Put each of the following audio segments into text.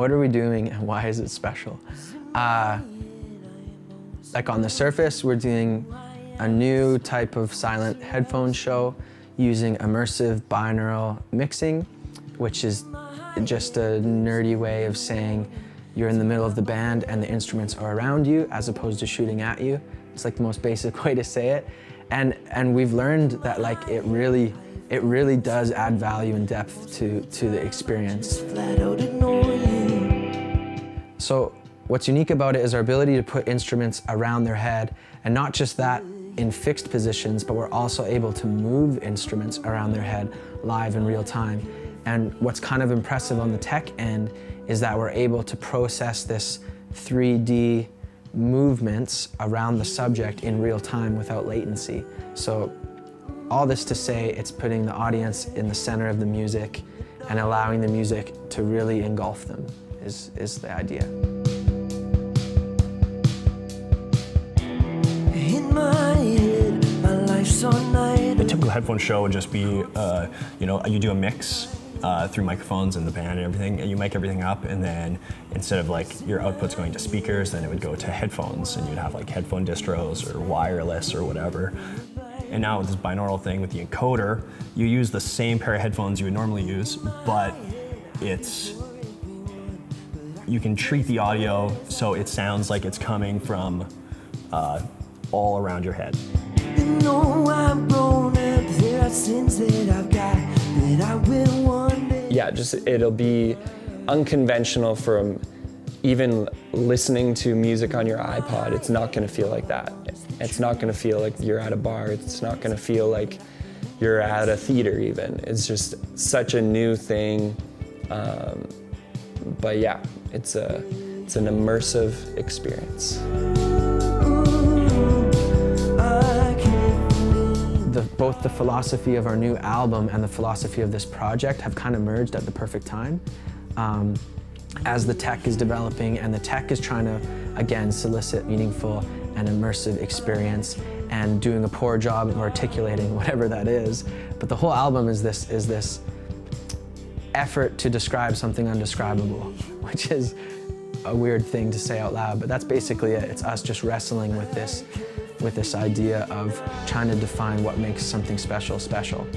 what are we doing and why is it special? Like on the surface, we're doing a new type of silent headphone show using immersive binaural mixing, which is just a nerdy way of saying you're in the middle of the band and the instruments are around you as opposed to shooting at you. It's like the most basic way to say it. And we've learned that like it really does add value and depth to the experience. So what's unique about it is our ability to put instruments around their head, and not just that in fixed positions, but we're also able to move instruments around their head live in real time. And what's kind of impressive on the tech end is that we're able to process this 3D movements around the subject in real time without latency. So all this to say, it's putting the audience in the center of the music and allowing the music to really engulf them is the idea. A typical headphone show would just be, you know, you do a mix through microphones and the band and everything, and you mic everything up, and then instead of like your outputs going to speakers, then it would go to headphones, and you'd have like headphone distros or wireless or whatever. And now with this binaural thing with the encoder, you use the same pair of headphones you would normally use, but you can treat the audio so it sounds like it's coming from all around your head. You know I'm grown up, there are sins that I've got that I will one day. Yeah, just it'll be unconventional from even listening to music on your iPod. It's not gonna feel like that. It's not gonna feel like you're at a bar. It's not gonna feel like you're at a theater even. It's just such a new thing. But yeah, it's an immersive experience. Both the philosophy of our new album and the philosophy of this project have kind of merged at the perfect time. As the tech is developing and the tech is trying to, again, solicit meaningful and immersive experience and doing a poor job of articulating whatever that is. But the whole album is this effort to describe something undescribable, which is a weird thing to say out loud, but that's basically it. It's us just wrestling with this idea of trying to define what makes something special, special.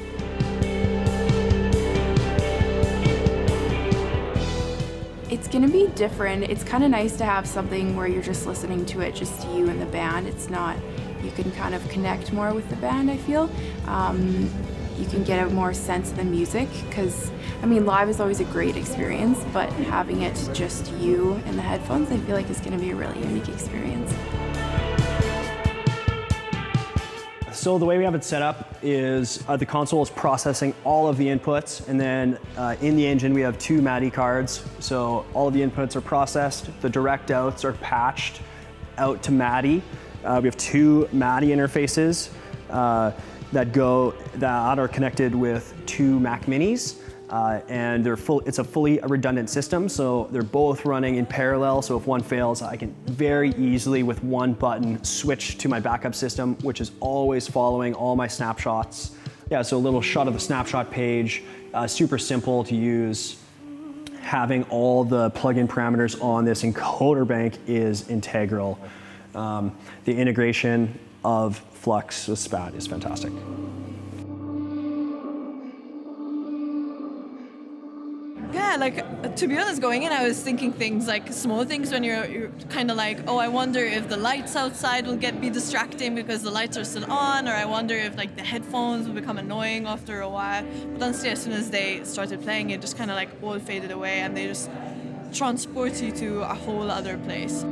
It's gonna be different. It's kind of nice to have something where you're just listening to it, just you and the band. It's not, you can kind of connect more with the band, I feel. You can get a more sense of the music, because, I mean, live is always a great experience, but having it just you and the headphones, I feel like is gonna be a really unique experience. So the way we have it set up is the console is processing all of the inputs, and then in the engine we have two MADI cards. So all of the inputs are processed, the direct outs are patched out to MADI. We have two MADI interfaces that are connected with two Mac Minis. And it's a fully redundant system, so they're both running in parallel, so if one fails, I can very easily, with one button, switch to my backup system, which is always following all my snapshots. Yeah, so a little shot of the snapshot page, super simple to use. Having all the plugin parameters on this encoder bank is integral. The integration of Flux with SPAT is fantastic. Yeah, like, to be honest, going in, I was thinking things like small things when you're kind of like, oh, I wonder if the lights outside will be distracting because the lights are still on, or I wonder if like the headphones will become annoying after a while. But honestly, as soon as they started playing, it just kind of like all faded away, and they just transport you to a whole other place.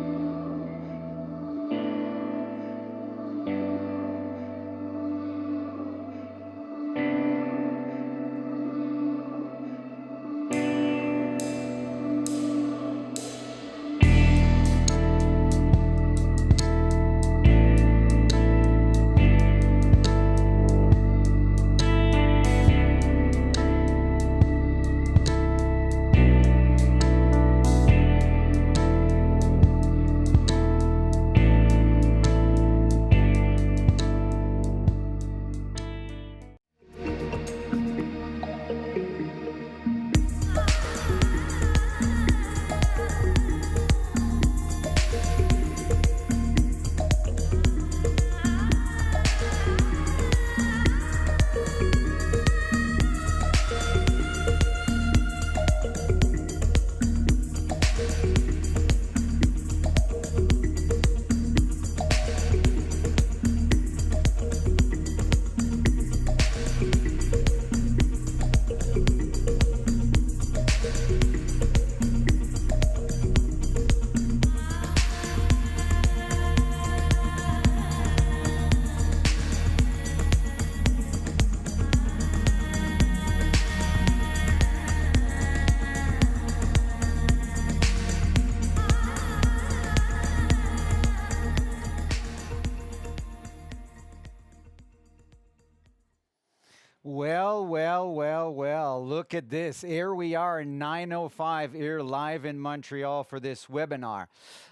look at this. Here we are, 9:05 here live in Montreal for this webinar.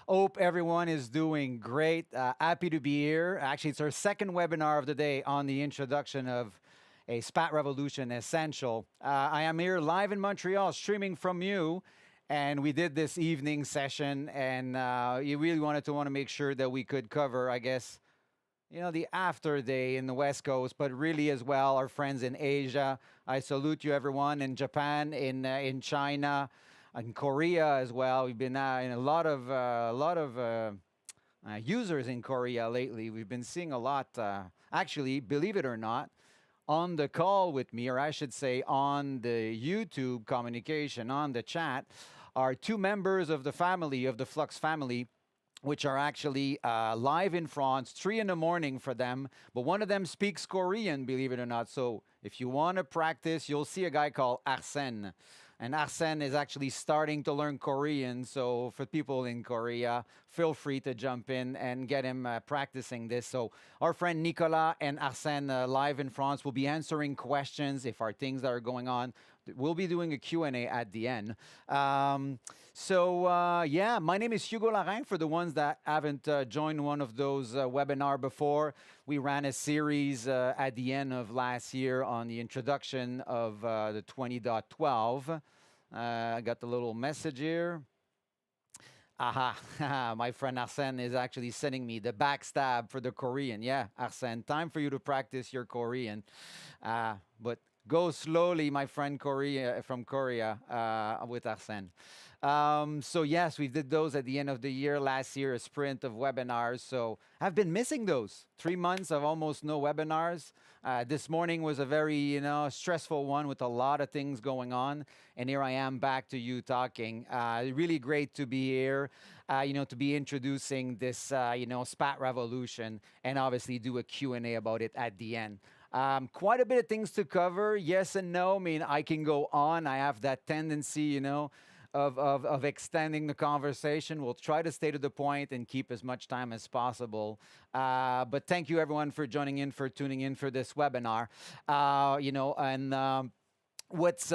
Hope everyone is doing great. Happy to be here. Actually, it's our second webinar of the day on the introduction of a SPAT Revolution Essential. I am here live in Montreal, streaming from you. And we did this evening session, and you really wanted to make sure that we could cover, I guess, the after day in the West Coast, but really as well, our friends in Asia. I salute you, everyone, in Japan, in China, in Korea as well. We've been in a lot of users in Korea lately. We've been seeing a lot, actually, believe it or not, on the call with me, or I should say on the YouTube communication, on the chat, are two members of the family, of the Flux family, which are actually live in France, 3 in the morning for them. But one of them speaks Korean, believe it or not. So if you want to practice, you'll see a guy called Arsène. And Arsène is actually starting to learn Korean. So for people in Korea, feel free to jump in and get him practicing this. So our friend Nicolas and Arsène live in France will be answering questions if are things that are going on. We'll be doing a Q&A at the end. Yeah, my name is Hugo Larin. For the ones that haven't joined one of those webinars before, we ran a series at the end of last year on the introduction of the 20.12. I got the little message here. Aha, my friend Arsène is actually sending me the backstab for the Korean. Yeah, Arsène, time for you to practice your Korean. But go slowly, my friend from Korea, with Arsène. So yes, we did those at the end of the year. Last year, a sprint of webinars. So I've been missing those. 3 months of almost no webinars. This morning was a very, stressful one with a lot of things going on. And here I am back to you talking. Really great to be here, to be introducing this, SPAT Revolution, and obviously do a Q&A about it at the end. Quite a bit of things to cover, yes and no. I mean, I can go on. I have that tendency, of extending the conversation. We'll try to stay to the point and keep as much time as possible. But thank you, everyone, for tuning in for this webinar. What's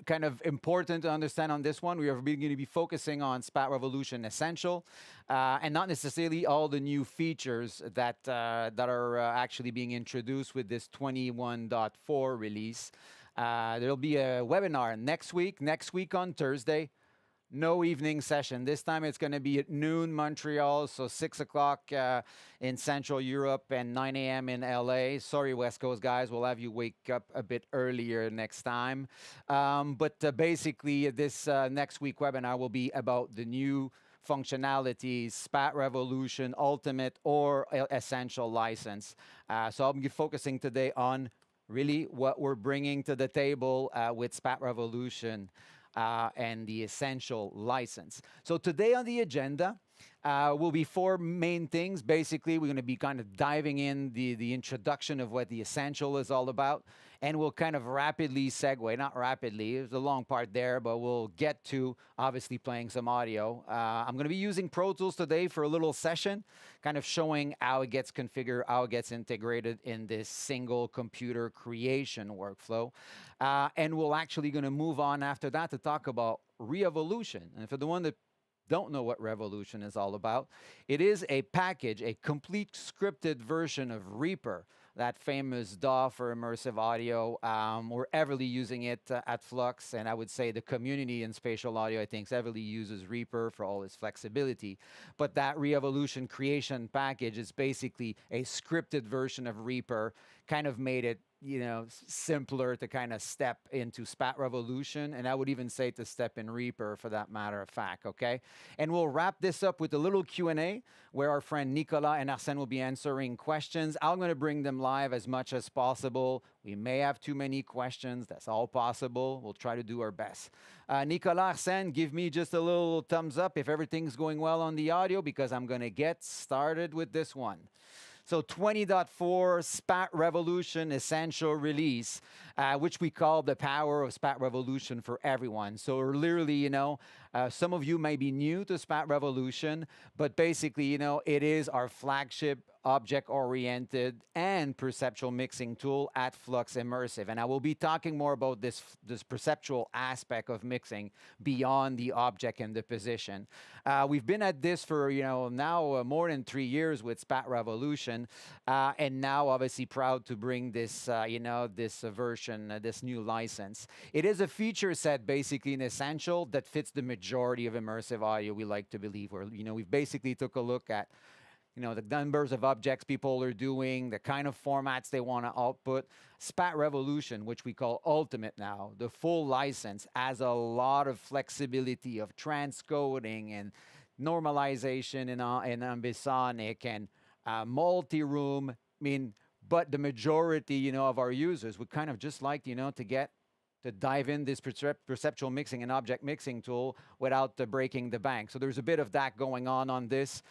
kind of important to understand on this one, we are going to be focusing on SPAT Revolution Essential, and not necessarily all the new features that are actually being introduced with this 21.4 release. There'll be a webinar next week on Thursday. No evening session. This time it's going to be at noon Montreal, so 6 o'clock in Central Europe and 9 a.m. in LA. Sorry, West Coast guys, we'll have you wake up a bit earlier next time. But basically, this next week webinar will be about the new functionalities, SPAT Revolution Ultimate or Essential license. So I'll be focusing today on really what we're bringing to the table with SPAT Revolution and the Essential license. So today on the agenda will be 4 main things. Basically, we're going to be kind of diving in the introduction of what the Essential is all about, and we'll kind of rapidly segue, not rapidly, there's a long part there, but we'll get to obviously playing some audio. I'm going to be using Pro Tools today for a little session, kind of showing how it gets configured, how it gets integrated in this single computer creation workflow. And we're actually going to move on after that to talk about Revolution. And for the one that don't know what Revolution is all about, it is a package, a complete scripted version of Reaper, that famous DAW for immersive audio. We're heavily using it at Flux, and I would say the community in spatial audio, I think, heavily uses Reaper for all its flexibility. But that Revolution creation package is basically a scripted version of Reaper, kind of made it simpler to kind of step into SPAT Revolution, and I would even say to step in Reaper for that matter of fact, okay? And we'll wrap this up with a little Q&A where our friend Nicolas and Arsène will be answering questions. I'm going to bring them live as much as possible. We may have too many questions. That's all possible. We'll try to do our best. Nicolas, Arsène, give me just a little thumbs up if everything's going well on the audio, because I'm going to get started with this one. So 20.4 SPAT Revolution Essential release, which we call the power of SPAT Revolution for everyone. So literally, Some of you may be new to SPAT Revolution, but basically, it is our flagship object-oriented and perceptual mixing tool at Flux Immersive. And I will be talking more about this perceptual aspect of mixing beyond the object and the position. We've been at this for, now more than 3 years with SPAT Revolution, and now obviously proud to bring this, this version, this new license. It is a feature set, basically an essential that fits the majority of immersive audio, we like to believe. Where, we've basically took a look at the numbers of objects people are doing, the kind of formats they want to output. SPAT Revolution, which we call Ultimate now, the full license, has a lot of flexibility of transcoding and normalization in Ambisonic and multi-room. But the majority, of our users would kind of just like, to dive in this perceptual mixing and object mixing tool without breaking the bank. So there's a bit of that going on this,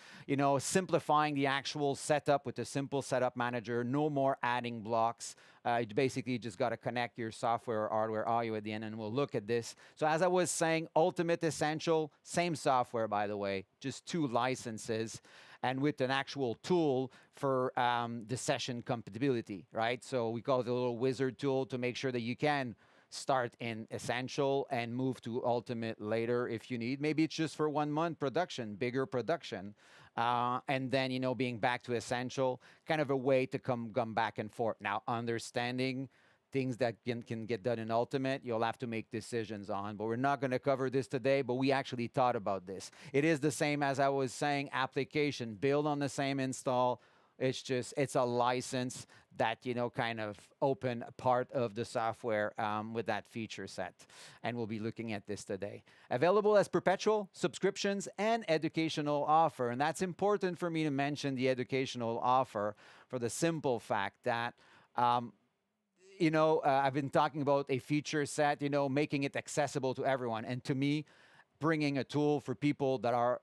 simplifying the actual setup with a simple setup manager, no more adding blocks. You basically just got to connect your software or hardware audio at the end, and we'll look at this. So as I was saying, Ultimate Essential, same software, by the way, just 2 licenses, and with an actual tool for the session compatibility, right? So we call it a little wizard tool to make sure that you can start in Essential and move to Ultimate later if you need. Maybe it's just for 1 month production, bigger production. And then, being back to Essential, kind of a way to come back and forth. Now, understanding things that can get done in Ultimate, you'll have to make decisions on. But we're not going to cover this today, but we actually thought about this. It is the same, as I was saying, application, build on the same install. It's a license that, kind of open part of the software with that feature set. And we'll be looking at this today. Available as perpetual, subscriptions, and educational offer. And that's important for me to mention the educational offer for the simple fact that, I've been talking about a feature set, making it accessible to everyone. And to me, bringing a tool for people that are,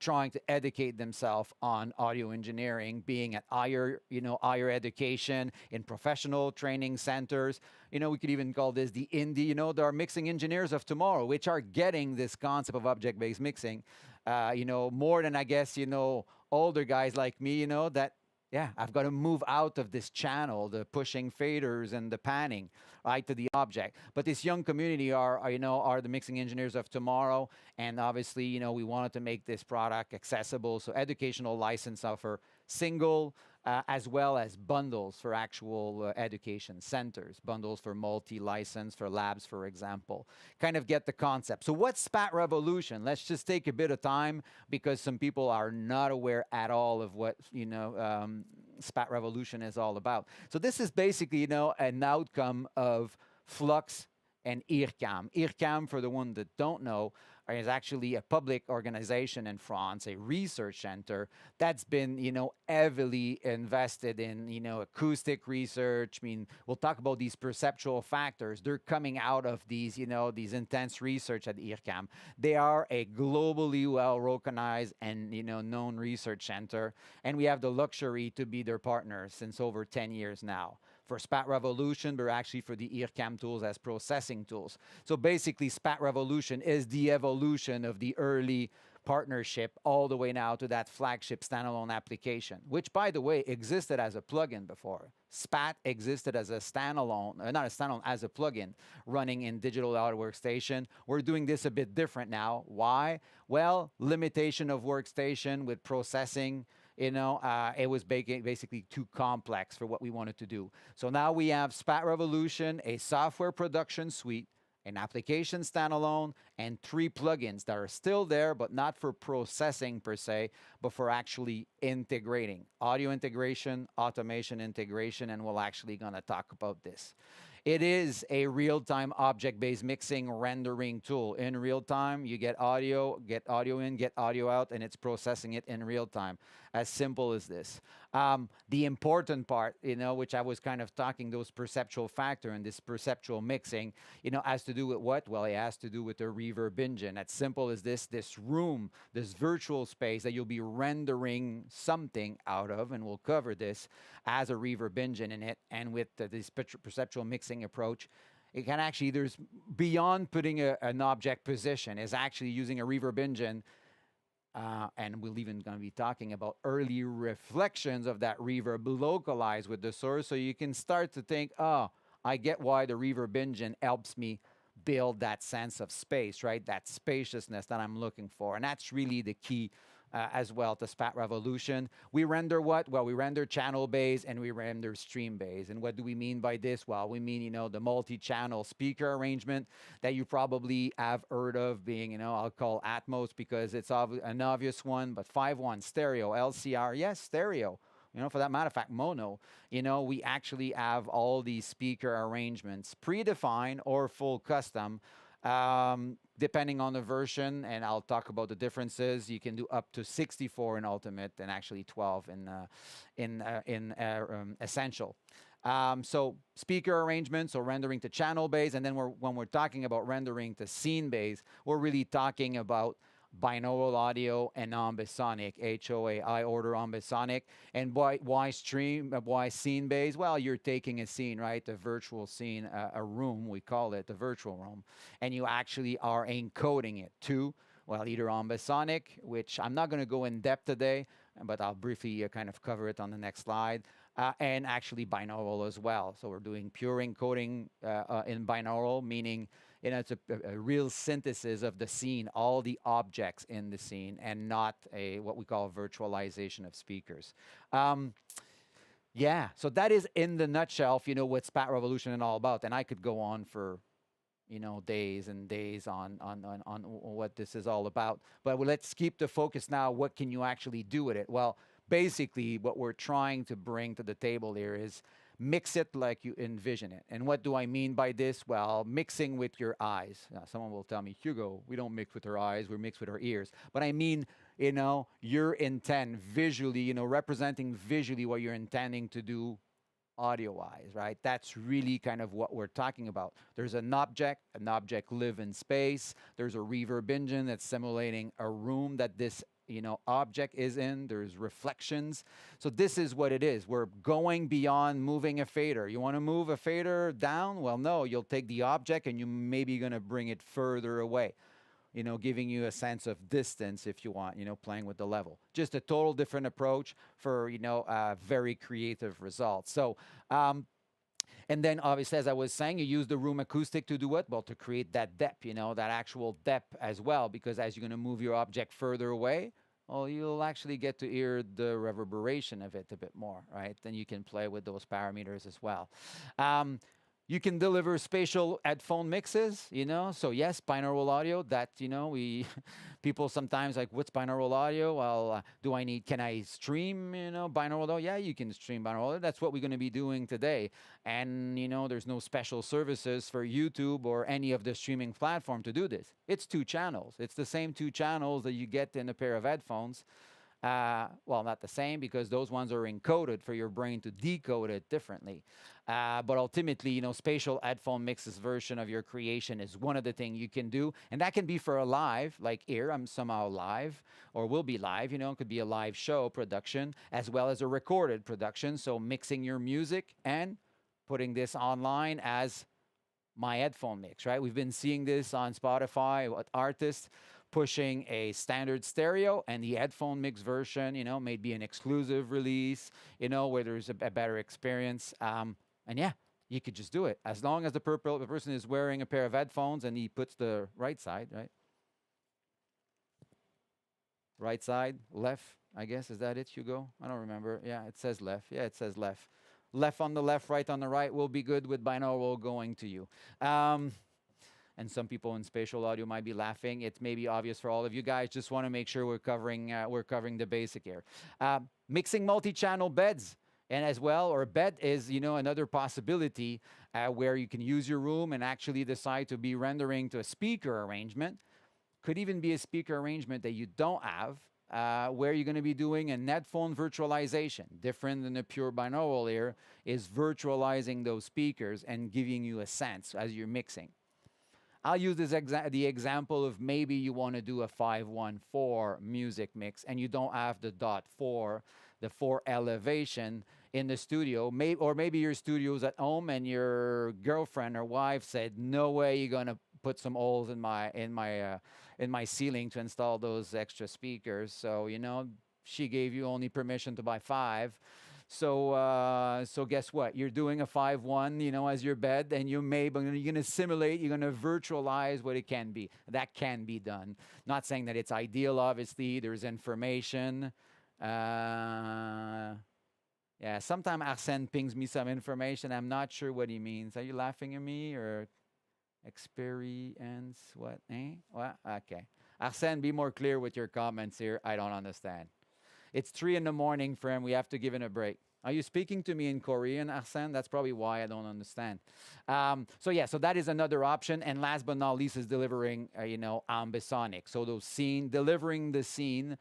trying to educate themselves on audio engineering, being at higher education, in professional training centers. We could even call this the indie, there are mixing engineers of tomorrow, which are getting this concept of object-based mixing, more than, I guess, older guys like me, that, yeah, I've got to move out of this channel, the pushing faders and the panning, right, to the object. But this young community are the mixing engineers of tomorrow. And obviously, we wanted to make this product accessible. So educational license offer single, as well as bundles for actual education centers, bundles for multi-license, for labs, for example. Kind of get the concept. So what's SPAT Revolution? Let's just take a bit of time because some people are not aware at all of what, SPAT Revolution is all about. So this is basically, an outcome of Flux and IRCAM. IRCAM, for the one that don't know, is actually a public organization in France, a research center that's been, heavily invested in, acoustic research. We'll talk about these perceptual factors. They're coming out of these, these intense research at IRCAM. They are a globally well-recognized and, known research center, and we have the luxury to be their partner since over 10 years now. For SPAT Revolution, but actually for the IRCAM tools as processing tools. So basically, SPAT Revolution is the evolution of the early partnership all the way now to that flagship standalone application, which, by the way, existed as a plugin before. SPAT existed as a standalone, not a standalone, as a plugin running in Digital Audio Workstation. We're doing this a bit different now. Why? Well, limitation of workstation with processing. It was basically too complex for what we wanted to do. So now we have SPAT Revolution, a software production suite, an application standalone, and 3 plugins that are still there, but not for processing per se, but for actually integrating. Audio integration, automation integration, and we're actually going to talk about this. It is a real-time object-based mixing rendering tool. In real time, you get audio in, get audio out, and it's processing it in real time. As simple as this. The important part, which I was kind of talking, those perceptual factor and this perceptual mixing, has to do with what? Well, it has to do with the reverb engine. As simple as this room, this virtual space that you'll be rendering something out of, and we'll cover this, as a reverb engine in it, and with this perceptual mixing approach. it can actually, there's beyond putting an object position, is actually using a reverb engine. And we'll even going to be talking about early reflections of that reverb localized with the source. So you can start to think, oh, I get why the reverb engine helps me build that sense of space, right? That spaciousness that I'm looking for. And that's really the key as well to SPAT Revolution. We render what? Well, we render channel bass and we render stream bass. And what do we mean by this? Well, we mean, the multi-channel speaker arrangement that you probably have heard of being, I'll call Atmos because it's an obvious one, but 5.1 stereo, LCR, yes, stereo. For that matter of fact, mono, we actually have all these speaker arrangements, predefined or full custom, depending on the version, and I'll talk about the differences. You can do up to 64 in Ultimate and actually 12 in Essential. So speaker arrangements or rendering to channel bass, and then when we're talking about rendering to scene bass, we're really talking about binaural audio and Ambisonic, HOA, I order Ambisonic. And why scene bass? Well, you're taking a scene, right? The virtual scene, a room, we call it the virtual room. And you actually are encoding it to, well, either Ambisonic, which I'm not going to go in depth today, but I'll briefly kind of cover it on the next slide, and actually binaural as well. So we're doing pure encoding in binaural, meaning it's a real synthesis of the scene, all the objects in the scene, and not what we call virtualization of speakers. Yeah, so that is in the nutshell, what SPAT Revolution is all about. And I could go on for days and days on what this is all about. But let's keep the focus now. What can you actually do with it? Well, basically, what we're trying to bring to the table here is mix it like you envision it. And what do I mean by this? Well, mixing with your eyes. Now, someone will tell me, Hugo, we don't mix with our eyes, we mix with our ears. But I mean, your intent visually, representing visually what you're intending to do audio-wise, right? That's really kind of what we're talking about. There's an object live in space. There's a reverb engine that's simulating a room that this object is in. There's reflections. So this is what it is. We're going beyond moving a fader. You want to move a fader down? Well, no, you'll take the object and you maybe going to bring it further away, giving you a sense of distance if you want, playing with the level. Just a total different approach for, very creative results. So, and then obviously, as I was saying, you use the room acoustic to do what? Well, to create that depth, that actual depth as well, because as you're going to move your object further away, well, you'll actually get to hear the reverberation of it a bit more, right? Then you can play with those parameters as well. You can deliver spatial headphone mixes, So yes, binaural audio that, people sometimes like, what's binaural audio? Well, can I stream, binaural audio? Yeah, you can stream binaural audio. That's what we're going to be doing today. And, there's no special services for YouTube or any of the streaming platform to do this. It's 2 channels. It's the same 2 channels that you get in a pair of headphones. Well, not the same because those ones are encoded for your brain to decode it differently. But ultimately, spatial headphone mixes version of your creation is one of the things you can do. And that can be for a live, like here, I'm somehow live or will be live, it could be a live show production as well as a recorded production. So mixing your music and putting this online as my headphone mix, right? We've been seeing this on Spotify with artists pushing a standard stereo and the headphone mix version, may be an exclusive release, where there's a better experience. And yeah, you could just do it as long as the person is wearing a pair of headphones and he puts the right side, right? Right side, left, I guess. Is that it, Hugo? I don't remember. Yeah, it says left. Yeah, it says left. Left on the left, right on the right will be good with binaural going to you. And some people in spatial audio might be laughing. It may be obvious for all of you guys. Just want to make sure we're covering the basic here. Mixing multi-channel beds. And as well, or bed is, another possibility where you can use your room and actually decide to be rendering to a speaker arrangement. Could even be a speaker arrangement that you don't have, where you're going to be doing a headphone virtualization. Different than a pure binaural here is virtualizing those speakers and giving you a sense as you're mixing. I'll use this the example of maybe you want to do a 514 music mix and you don't have the .4, the 4 elevation in the studio, or maybe your studio's at home and your girlfriend or wife said, "No way, you're gonna put some holes in my ceiling to install those extra speakers." So she gave you only permission to buy 5. So guess what? You're doing a 5-1, as your bed, and you're going to simulate, you're going to virtualize what it can be. That can be done. Not saying that it's ideal, obviously. There's information. Yeah, sometimes Arsène pings me some information. I'm not sure what he means. Are you laughing at me or experience? What? What? Okay. Arsène, be more clear with your comments here. I don't understand. It's 3 a.m, friend. We have to give it a break. Are you speaking to me in Korean, Arsène? That's probably why I don't understand. So that is another option. And last but not least is delivering, Ambisonic. So delivering the scene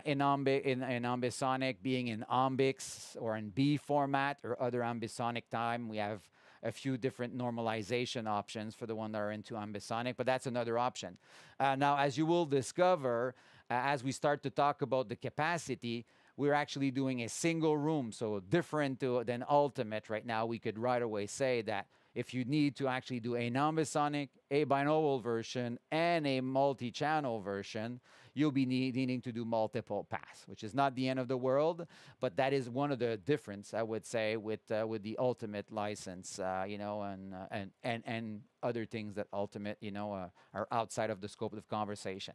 in Ambisonic, being in Ambix or in B format or other Ambisonic time. We have a few different normalization options for the one that are into Ambisonic, but that's another option. Now, as you will discover, as we start to talk about the capacity, we're actually doing a single room, so different than Ultimate right now. We could right away say that if you need to actually do a Ambisonic, a binaural version, and a multi-channel version, you'll be needing to do multiple pass, which is not the end of the world, but that is one of the difference, I would say, with the Ultimate license, and other things that Ultimate, are outside of the scope of conversation.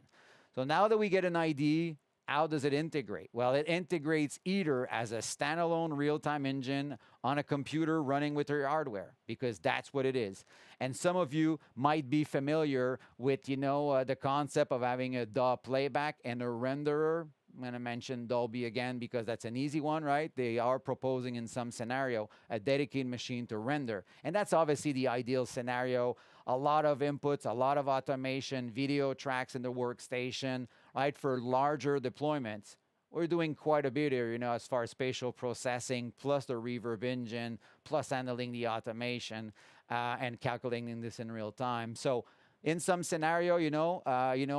So now that we get an ID, how does it integrate? Well, it integrates either as a standalone real-time engine on a computer running with your hardware, because that's what it is. And some of you might be familiar with, the concept of having a DAW playback and a renderer. I'm going to mention Dolby again because that's an easy one, right? They are proposing in some scenario a dedicated machine to render. And that's obviously the ideal scenario. A lot of inputs, a lot of automation, video tracks in the workstation, right? For larger deployments. We're doing quite a bit here, as far as spatial processing, plus the reverb engine, plus handling the automation, and calculating this in real time. So in some scenario,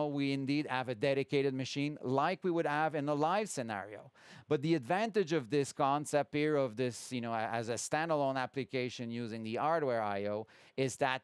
we indeed have a dedicated machine like we would have in a live scenario. But the advantage of this concept here of this, as a standalone application using the hardware I/O is that,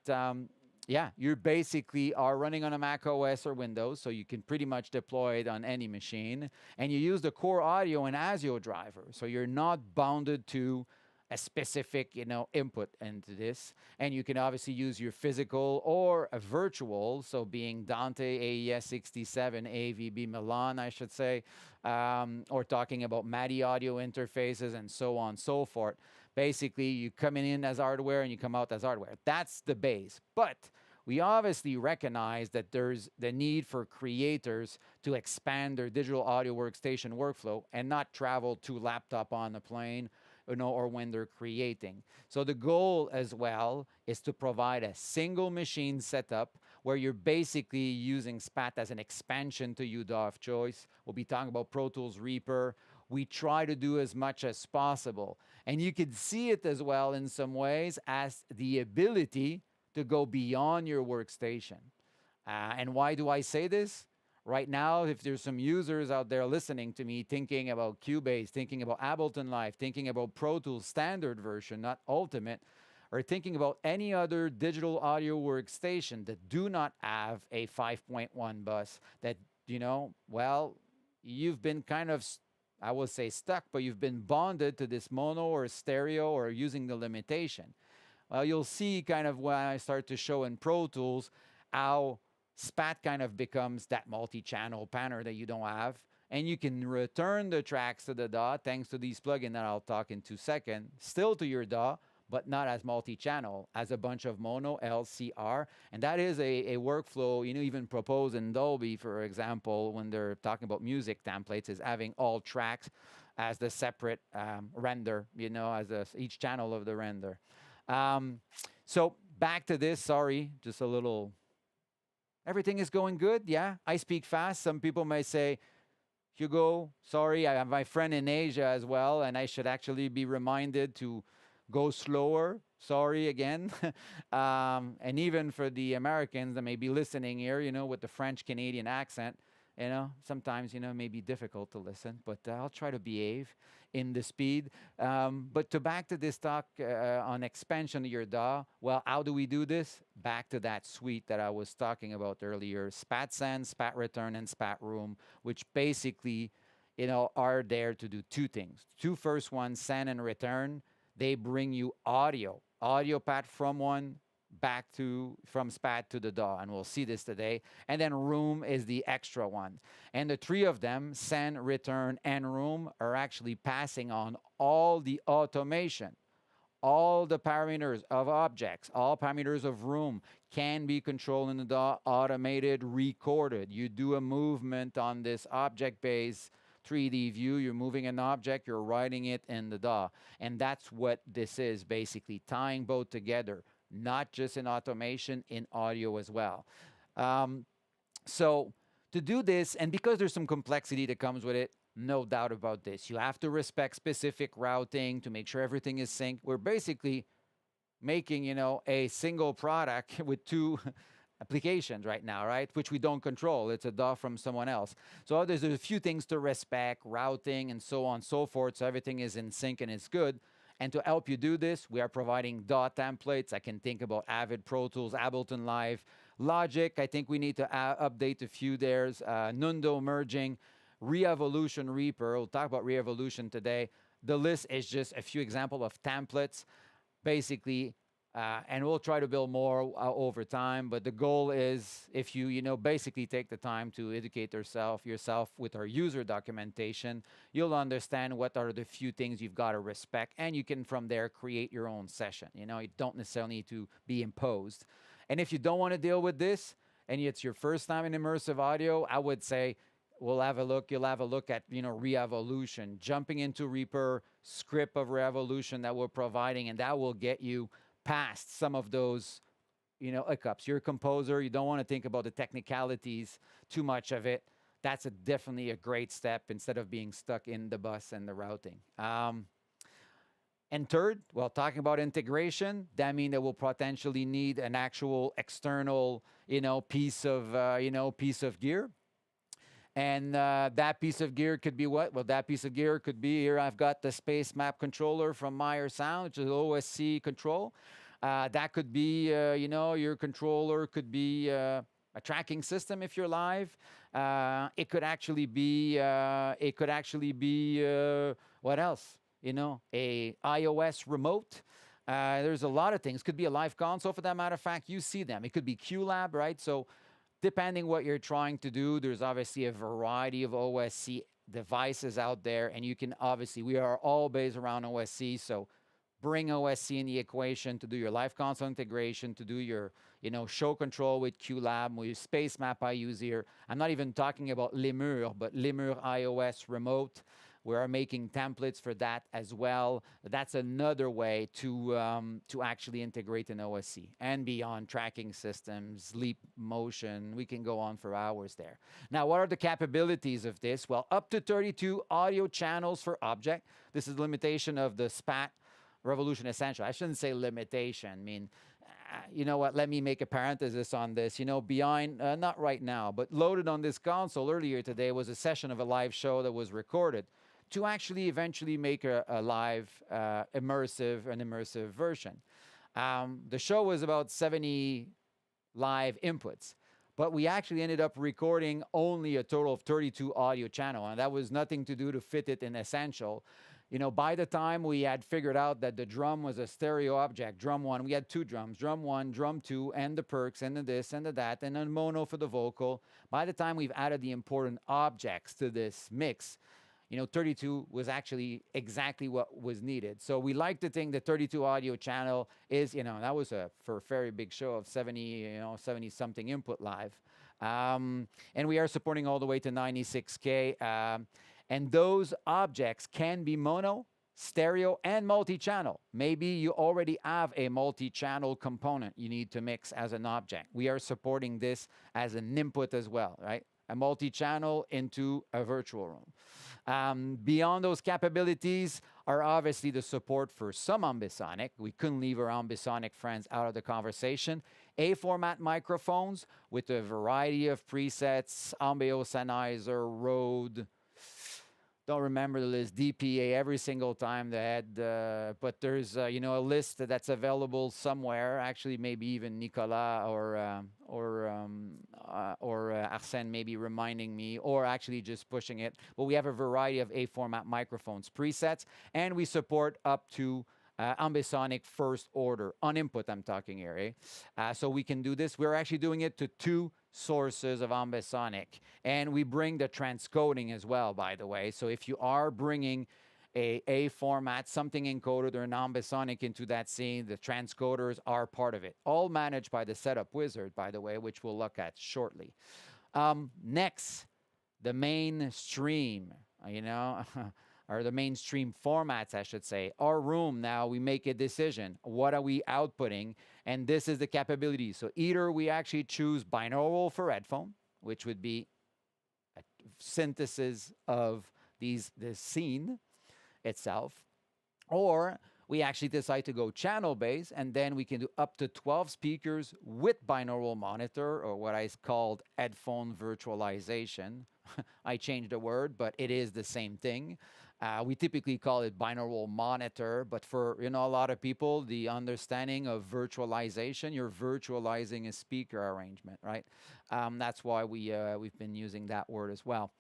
you basically are running on a Mac OS or Windows, so you can pretty much deploy it on any machine. And you use the core audio and ASIO driver, so you're not bounded to a specific, input into this. And you can obviously use your physical or a virtual, so being Dante AES 67, AVB Milan, I should say, or talking about MADI audio interfaces and so on and so forth. Basically, you come in as hardware and you come out as hardware. That's the base. But we obviously recognize that there's the need for creators to expand their digital audio workstation workflow and not travel to laptop on the plane, or when they're creating. So the goal as well is to provide a single machine setup where you're basically using SPAT as an expansion to your DAW of choice. We'll be talking about Pro Tools Reaper. We try to do as much as possible. And you could see it as well in some ways as the ability to go beyond your workstation. And why do I say this? Right now, if there's some users out there listening to me thinking about Cubase, thinking about Ableton Live, thinking about Pro Tools standard version, not Ultimate, or thinking about any other digital audio workstation that do not have a 5.1 bus, that, you've been kind of, I will say stuck, but you've been bonded to this mono or stereo or using the limitation. Well, you'll see kind of when I start to show in Pro Tools how SPAT kind of becomes that multi-channel panner that you don't have. And you can return the tracks to the DAW thanks to these plugins that I'll talk in 2 seconds, still to your DAW, but not as multi-channel, as a bunch of mono LCR. And that is a workflow, even proposed in Dolby, for example, when they're talking about music templates, is having all tracks as the separate render, as each channel of the render. So back to this, sorry, just a little. Everything is going good, yeah? I speak fast. Some people may say, Hugo, sorry, I have my friend in Asia as well, and I should actually be reminded to go slower. Sorry again. And even for the Americans that may be listening here, with the French-Canadian accent, You know, sometimes, you know, it may be difficult to listen, but I'll try to behave in the speed. But back to this talk on expansion of your DAW, well, how do we do this? Back to that suite that I was talking about earlier, SPAT Send, SPAT Return, and SPAT Room, which basically, you know, are there to do two things. Two first ones, send and return, they bring you audio path from one back to from SPAT to the DAW, and we'll see this today. And then Room is the extra one. And the three of them, Send, Return, and Room, are actually passing on all the automation. All the parameters of objects, all parameters of room can be controlled in the DAW, automated, recorded. You do a movement on this object-based 3D view, you're moving an object, you're writing it in the DAW. And that's what this is, basically, tying both together, not just in automation, in audio as well. So to do this, and because there's some complexity that comes with it, no doubt about this, you have to respect specific routing to make sure everything is synced. We're basically making, you know, a single product with two applications right now, right? Which we don't control. It's a DAW from someone else. So there's a few things to respect, routing, and so on and so forth, so everything is in sync and it's good. And to help you do this, we are providing DAW templates. I can think about Avid, Pro Tools, Ableton Live, Logic. I think we need to update a few. There's Nundo merging, Re-Evolution Reaper. We'll talk about Re-Evolution today. The list is just a few examples of templates, basically, and we'll try to build more over time. But the goal is, if you know, basically take the time to educate yourself with our user documentation, you'll understand what are the few things you've got to respect, and you can from there create your own session. You know, you don't necessarily need to be imposed. And if you don't want to deal with this, and it's your first time in immersive audio, I would say, you'll have a look at, you know, Re-Evolution, jumping into Reaper, script of Re-Evolution that we're providing, and that will get you past some of those, you know, hiccups. You're a composer, you don't want to think about the technicalities too much of it. That's definitely a great step instead of being stuck in the bus and the routing. And third, well, talking about integration, that means that we'll potentially need an actual external, you know, piece of gear. And that piece of gear could be what? Well, that piece of gear could be, here I've got the space map controller from Meyer Sound, which is OSC control. That could be, you know, your controller could be a tracking system if you're live. It could actually be, what else? You know, a iOS remote. There's a lot of things. Could be a live console, for that matter of fact. You see them. It could be QLab, right? So depending what you're trying to do, there's obviously a variety of OSC devices out there, and you can obviously, we are all based around OSC, so bring OSC in the equation to do your live console integration, to do your, you know, show control with QLab, with Space Map I use here. I'm not even talking about Lemur, but Lemur iOS remote. We are making templates for that as well. That's another way to actually integrate an OSC and beyond tracking systems, leap motion. We can go on for hours there. Now, what are the capabilities of this? Well, up to 32 audio channels for object. This is the limitation of the SPAT Revolution Essential. I shouldn't say limitation. I mean, you know what? Let me make a parenthesis on this. You know, behind, not right now, but loaded on this console earlier today was a session of a live show that was recorded to actually eventually make a live immersive version. The show was about 70 live inputs, but we actually ended up recording only a total of 32 audio channels, and that was nothing to do to fit it in Essential. You know, by the time we had figured out that the drum was a stereo object, drum one, we had two drums, drum one, drum two, and the perks, and the this, and the that, and then mono for the vocal. By the time we've added the important objects to this mix, you know, 32 was actually exactly what was needed. So we like to think that 32 audio channel is, you know, that was for a very big show of 70 something input live. And we are supporting all the way to 96K. And those objects can be mono, stereo, and multi-channel. Maybe you already have a multi-channel component you need to mix as an object. We are supporting this as an input as well, right? A multi-channel into a virtual room. Beyond those capabilities are obviously the support for some Ambisonic. We couldn't leave our Ambisonic friends out of the conversation. A format microphones with a variety of presets, Ambisonizer, Rode, don't remember the list, DPA every single time they had, but there's a list that's available somewhere. Actually, maybe even Nicolas or Arsène maybe reminding me, or actually just pushing it. But we have a variety of A format microphones presets, and we support up to Ambisonic first order on input. I'm talking here, so we can do this. We're actually doing it to 2 sources of Ambisonic, and we bring the transcoding as well, by the way. So if you are bringing a format, something encoded or an Ambisonic into that scene, the transcoders are part of it. All managed by the setup wizard, by the way, which we'll look at shortly. Next, the mainstream, or the mainstream formats, I should say. Our room now, we make a decision. What are we outputting? And this is the capability. So either we actually choose binaural for headphone, which would be a synthesis of the scene itself, or we actually decide to go channel-based, and then we can do up to 12 speakers with binaural monitor, or what I called headphone virtualization. I changed the word, but it is the same thing. We typically call it binaural monitor, but for a lot of people, the understanding of virtualization, you're virtualizing a speaker arrangement, right? That's why we've been using that word as well.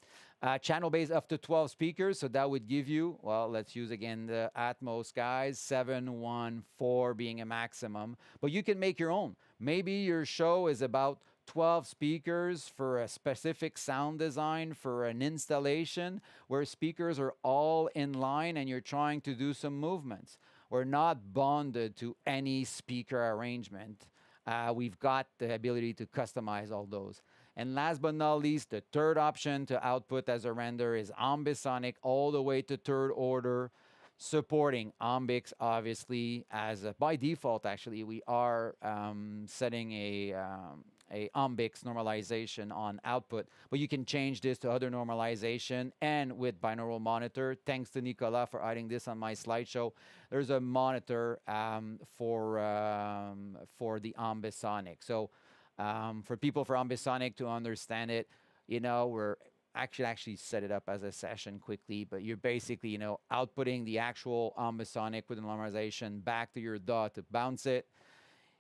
Channel-based up to 12 speakers, so that would give you, well, let's use again the Atmos guys, 7, 1, 4 being a maximum, but you can make your own. Maybe your show is about 12 speakers for a specific sound design for an installation where speakers are all in line and you're trying to do some movements. We're not bonded to any speaker arrangement. We've got the ability to customize all those. And last but not least, the third option to output as a render is Ambisonic all the way to third order, supporting Ambix, obviously, by default, actually, we are setting a Ambix normalization on output, but you can change this to other normalization and with binaural monitor. Thanks to Nicolas for adding this on my slideshow. There's a monitor for the Ambisonic. So for people for Ambisonic to understand it, we're actually set it up as a session quickly, but you're basically, outputting the actual Ambisonic with normalization back to your DAW to bounce it.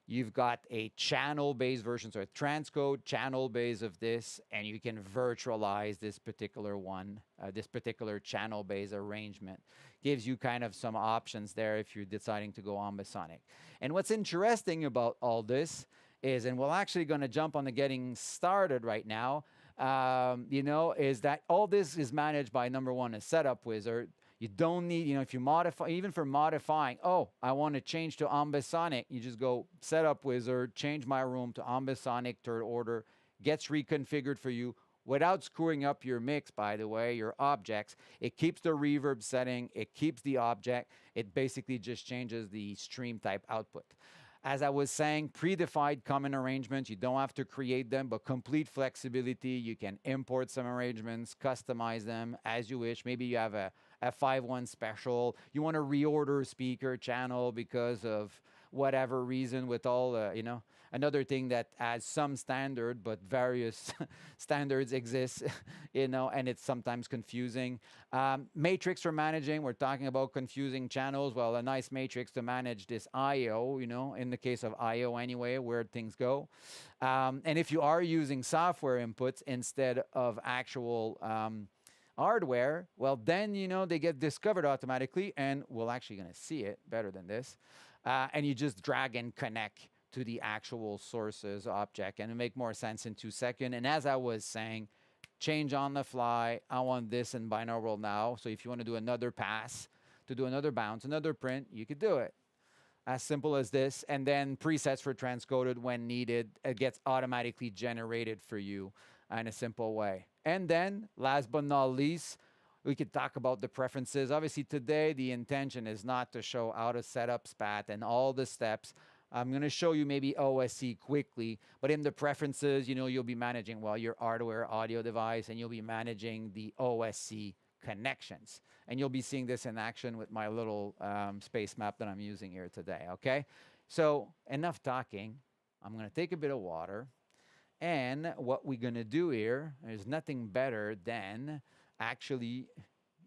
You've got a channel-based version, so a transcode channel base of this, and you can virtualize this particular one, this particular channel-based arrangement. Gives you kind of some options there if you're deciding to go Ambisonic. And what's interesting about all this is, and we're actually going to jump on the getting started right now, is that all this is managed by, number one, a setup wizard. You don't need, if you modify, even for modifying, I want to change to Ambisonic, you just go setup wizard, change my room to Ambisonic third order, gets reconfigured for you without screwing up your mix, by the way, your objects. It keeps the reverb setting, it keeps the object, it basically just changes the stream type output. As I was saying, predefined common arrangements, you don't have to create them, but complete flexibility. You can import some arrangements, customize them as you wish. Maybe you have a 5.1 special. You want to reorder speaker channel because of whatever reason with all, another thing that has some standard, but various standards exist, and it's sometimes confusing. Matrix for managing, we're talking about confusing channels. Well, a nice matrix to manage this I/O, in the case of I/O anyway, where things go. And if you are using software inputs instead of actual hardware, well, then, they get discovered automatically, and we're actually going to see it better than this. And you just drag and connect to the actual sources object, and it'll make more sense in 2 seconds. And as I was saying, change on the fly. I want this in binaural now. So if you want to do another pass, to do another bounce, another print, you could do it. As simple as this. And then presets for transcoded when needed. It gets automatically generated for you in a simple way. And then, last but not least, we could talk about the preferences. Obviously, today, the intention is not to show how to set up SPAT and all the steps. I'm going to show you maybe OSC quickly, but in the preferences, you'll be managing, your hardware audio device, and you'll be managing the OSC connections. And you'll be seeing this in action with my little space map that I'm using here today, okay? So, enough talking. I'm gonna take a bit of water, and what we're gonna do here is nothing better than actually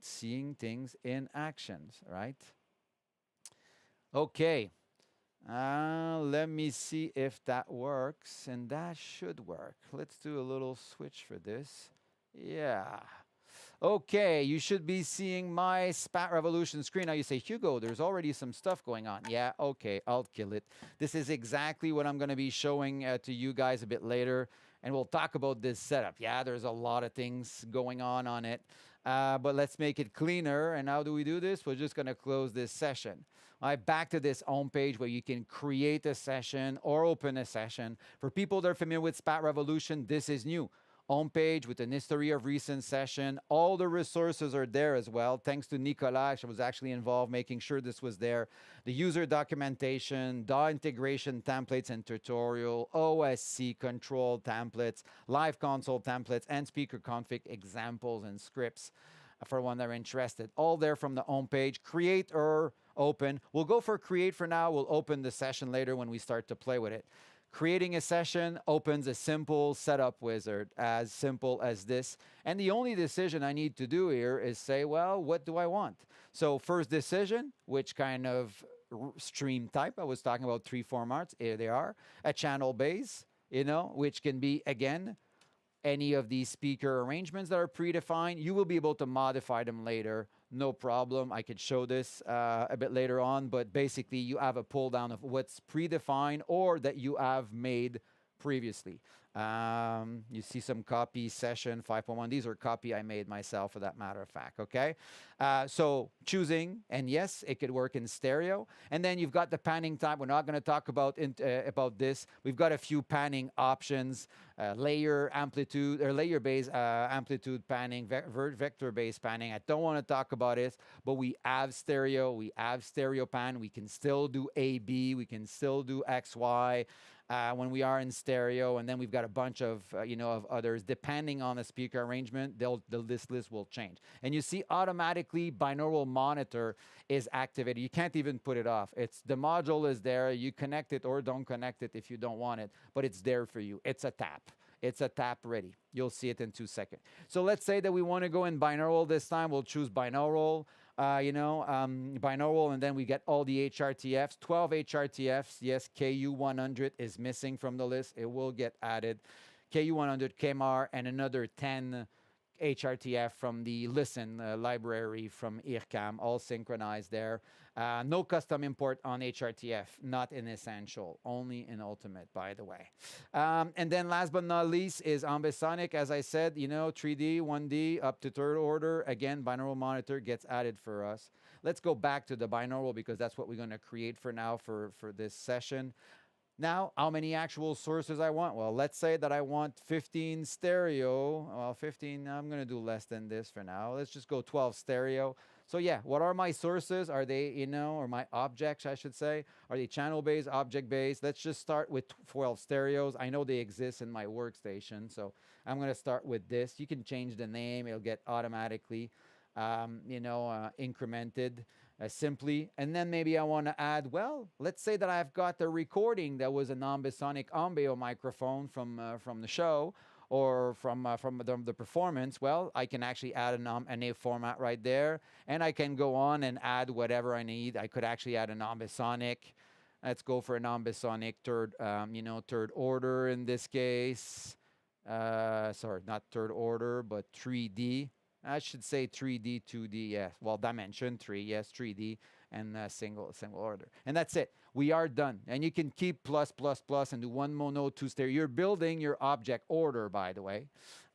seeing things in actions, right? Okay, let me see if that works, and that should work. Let's do a little switch for this. Yeah. Okay, you should be seeing my SPAT Revolution screen. Now you say, Hugo, there's already some stuff going on. Yeah, okay, I'll kill it. This is exactly what I'm going to be showing to you guys a bit later, and we'll talk about this setup. Yeah, there's a lot of things going on it, but let's make it cleaner. And how do we do this? We're just going to close this session. All right, back to this home page where you can create a session or open a session. For people that are familiar with SPAT Revolution, this is new. Home page with an history of recent session. All the resources are there as well. Thanks to Nicolas, I was actually involved making sure this was there. The user documentation, DAW integration templates and tutorial, OSC control templates, live console templates, and speaker config examples and scripts for one that are interested. All there from the home page. Create or open. We'll go for create for now. We'll open the session later when we start to play with it. Creating a session opens a simple setup wizard, as simple as this. And the only decision I need to do here is say, well, what do I want? So first decision, which kind of stream type, I was talking about 3 formats, here they are. A channel base, which can be, again, any of these speaker arrangements that are predefined. You will be able to modify them later. No problem. I could show this a bit later on, but basically you have a pull down of what's predefined or that you have made previously. You see some copy session 5.1. These are copy I made myself, for that matter of fact, okay? So choosing, and yes, it could work in stereo. And then you've got the panning type. We're not going to talk about this. We've got a few panning options, layer amplitude, or layer-based amplitude panning, vector-based panning. I don't want to talk about it, but we have stereo. We have stereo pan. We can still do AB. We can still do XY. When we are in stereo, and then we've got a bunch of of others. Depending on the speaker arrangement, this list will change. And you see automatically binaural monitor is activated. You can't even put it off. It's the module is there. You connect it or don't connect it if you don't want it, but it's there for you. It's a tap. It's a tap ready. You'll see it in 2 seconds. So let's say that we want to go in binaural this time. We'll choose binaural. Binaural, and then we get all the HRTFs, 12 HRTFs. Yes, KU100 is missing from the list. It will get added. KU100, KMR, and another 10 HRTF from the Listen library from IRCAM, all synchronized there. No custom import on HRTF, not in Essential, only in Ultimate, by the way. And then last but not least is Ambisonic. As I said, 3D, 1D, up to third order. Again, binaural monitor gets added for us. Let's go back to the binaural because that's what we're going to create for now for this session. Now, how many actual sources I want? Well, let's say that I want 15 stereo. Well, 15, I'm going to do less than this for now. Let's just go 12 stereo. So yeah, what are my sources? Are they, or my objects, I should say? Are they channel-based, object-based? Let's just start with 12 stereos. I know they exist in my workstation, so I'm going to start with this. You can change the name. It'll get automatically, incremented. Simply, and then maybe I want to add, well, let's say that I've got a recording that was an Ambisonic Ambeo microphone from the show or from the performance. Well, I can actually add an A format right there, and I can go on and add whatever I need. I could actually add an Ambisonic. Let's go for an Ambisonic third order in this case. Sorry, not third order, but 3D. I should say 3D, 2D, yes. Well, dimension 3, yes, 3D, and single order. And that's it. We are done. And you can keep plus, plus, plus, and do 1 mono, 2 stereo. You're building your object order, by the way.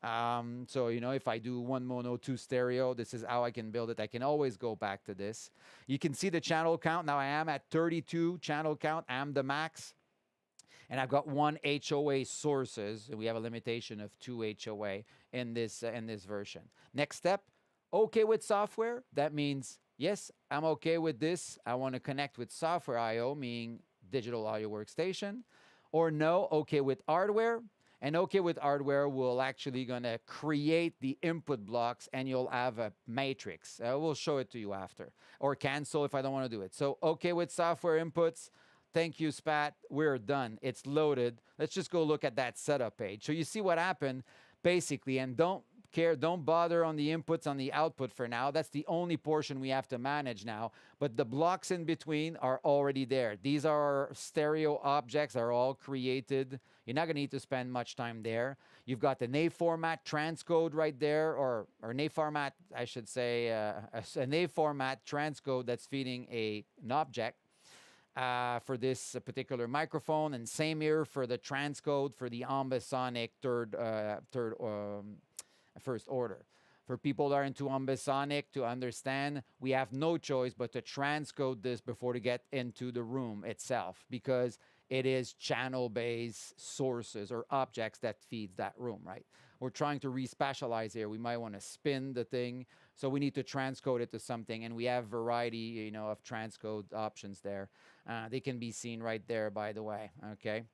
So, if I do 1 mono, 2 stereo, this is how I can build it. I can always go back to this. You can see the channel count. Now I am at 32 channel count. I'm the max. And I've got 1 HOA sources. We have a limitation of 2 HOA in this version. Next step, okay with software. That means, yes, I'm okay with this. I want to connect with software I/O, meaning digital audio workstation. Or no, okay with hardware. And okay with hardware, we're actually going to create the input blocks, and you'll have a matrix. We'll show it to you after. Or cancel if I don't want to do it. So okay with software inputs. Thank you, SPAT. We're done. It's loaded. Let's just go look at that setup page. So you see what happened, basically, and don't bother on the inputs on the output for now. That's the only portion we have to manage now. But the blocks in between are already there. These are stereo objects, are all created. You're not going to need to spend much time there. You've got the NAV format transcode right there, or NAV format, I should say, a NAV format transcode that's feeding an object. For this particular microphone, and same here for the transcode for the Ambisonic first order. For people that are into Ambisonic to understand, we have no choice but to transcode this before to get into the room itself, because it is channel-based sources or objects that feeds that room, right? We're trying to respatialize here. We might want to spin the thing, so we need to transcode it to something, and we have variety, of transcode options there. They can be seen right there, by the way, okay?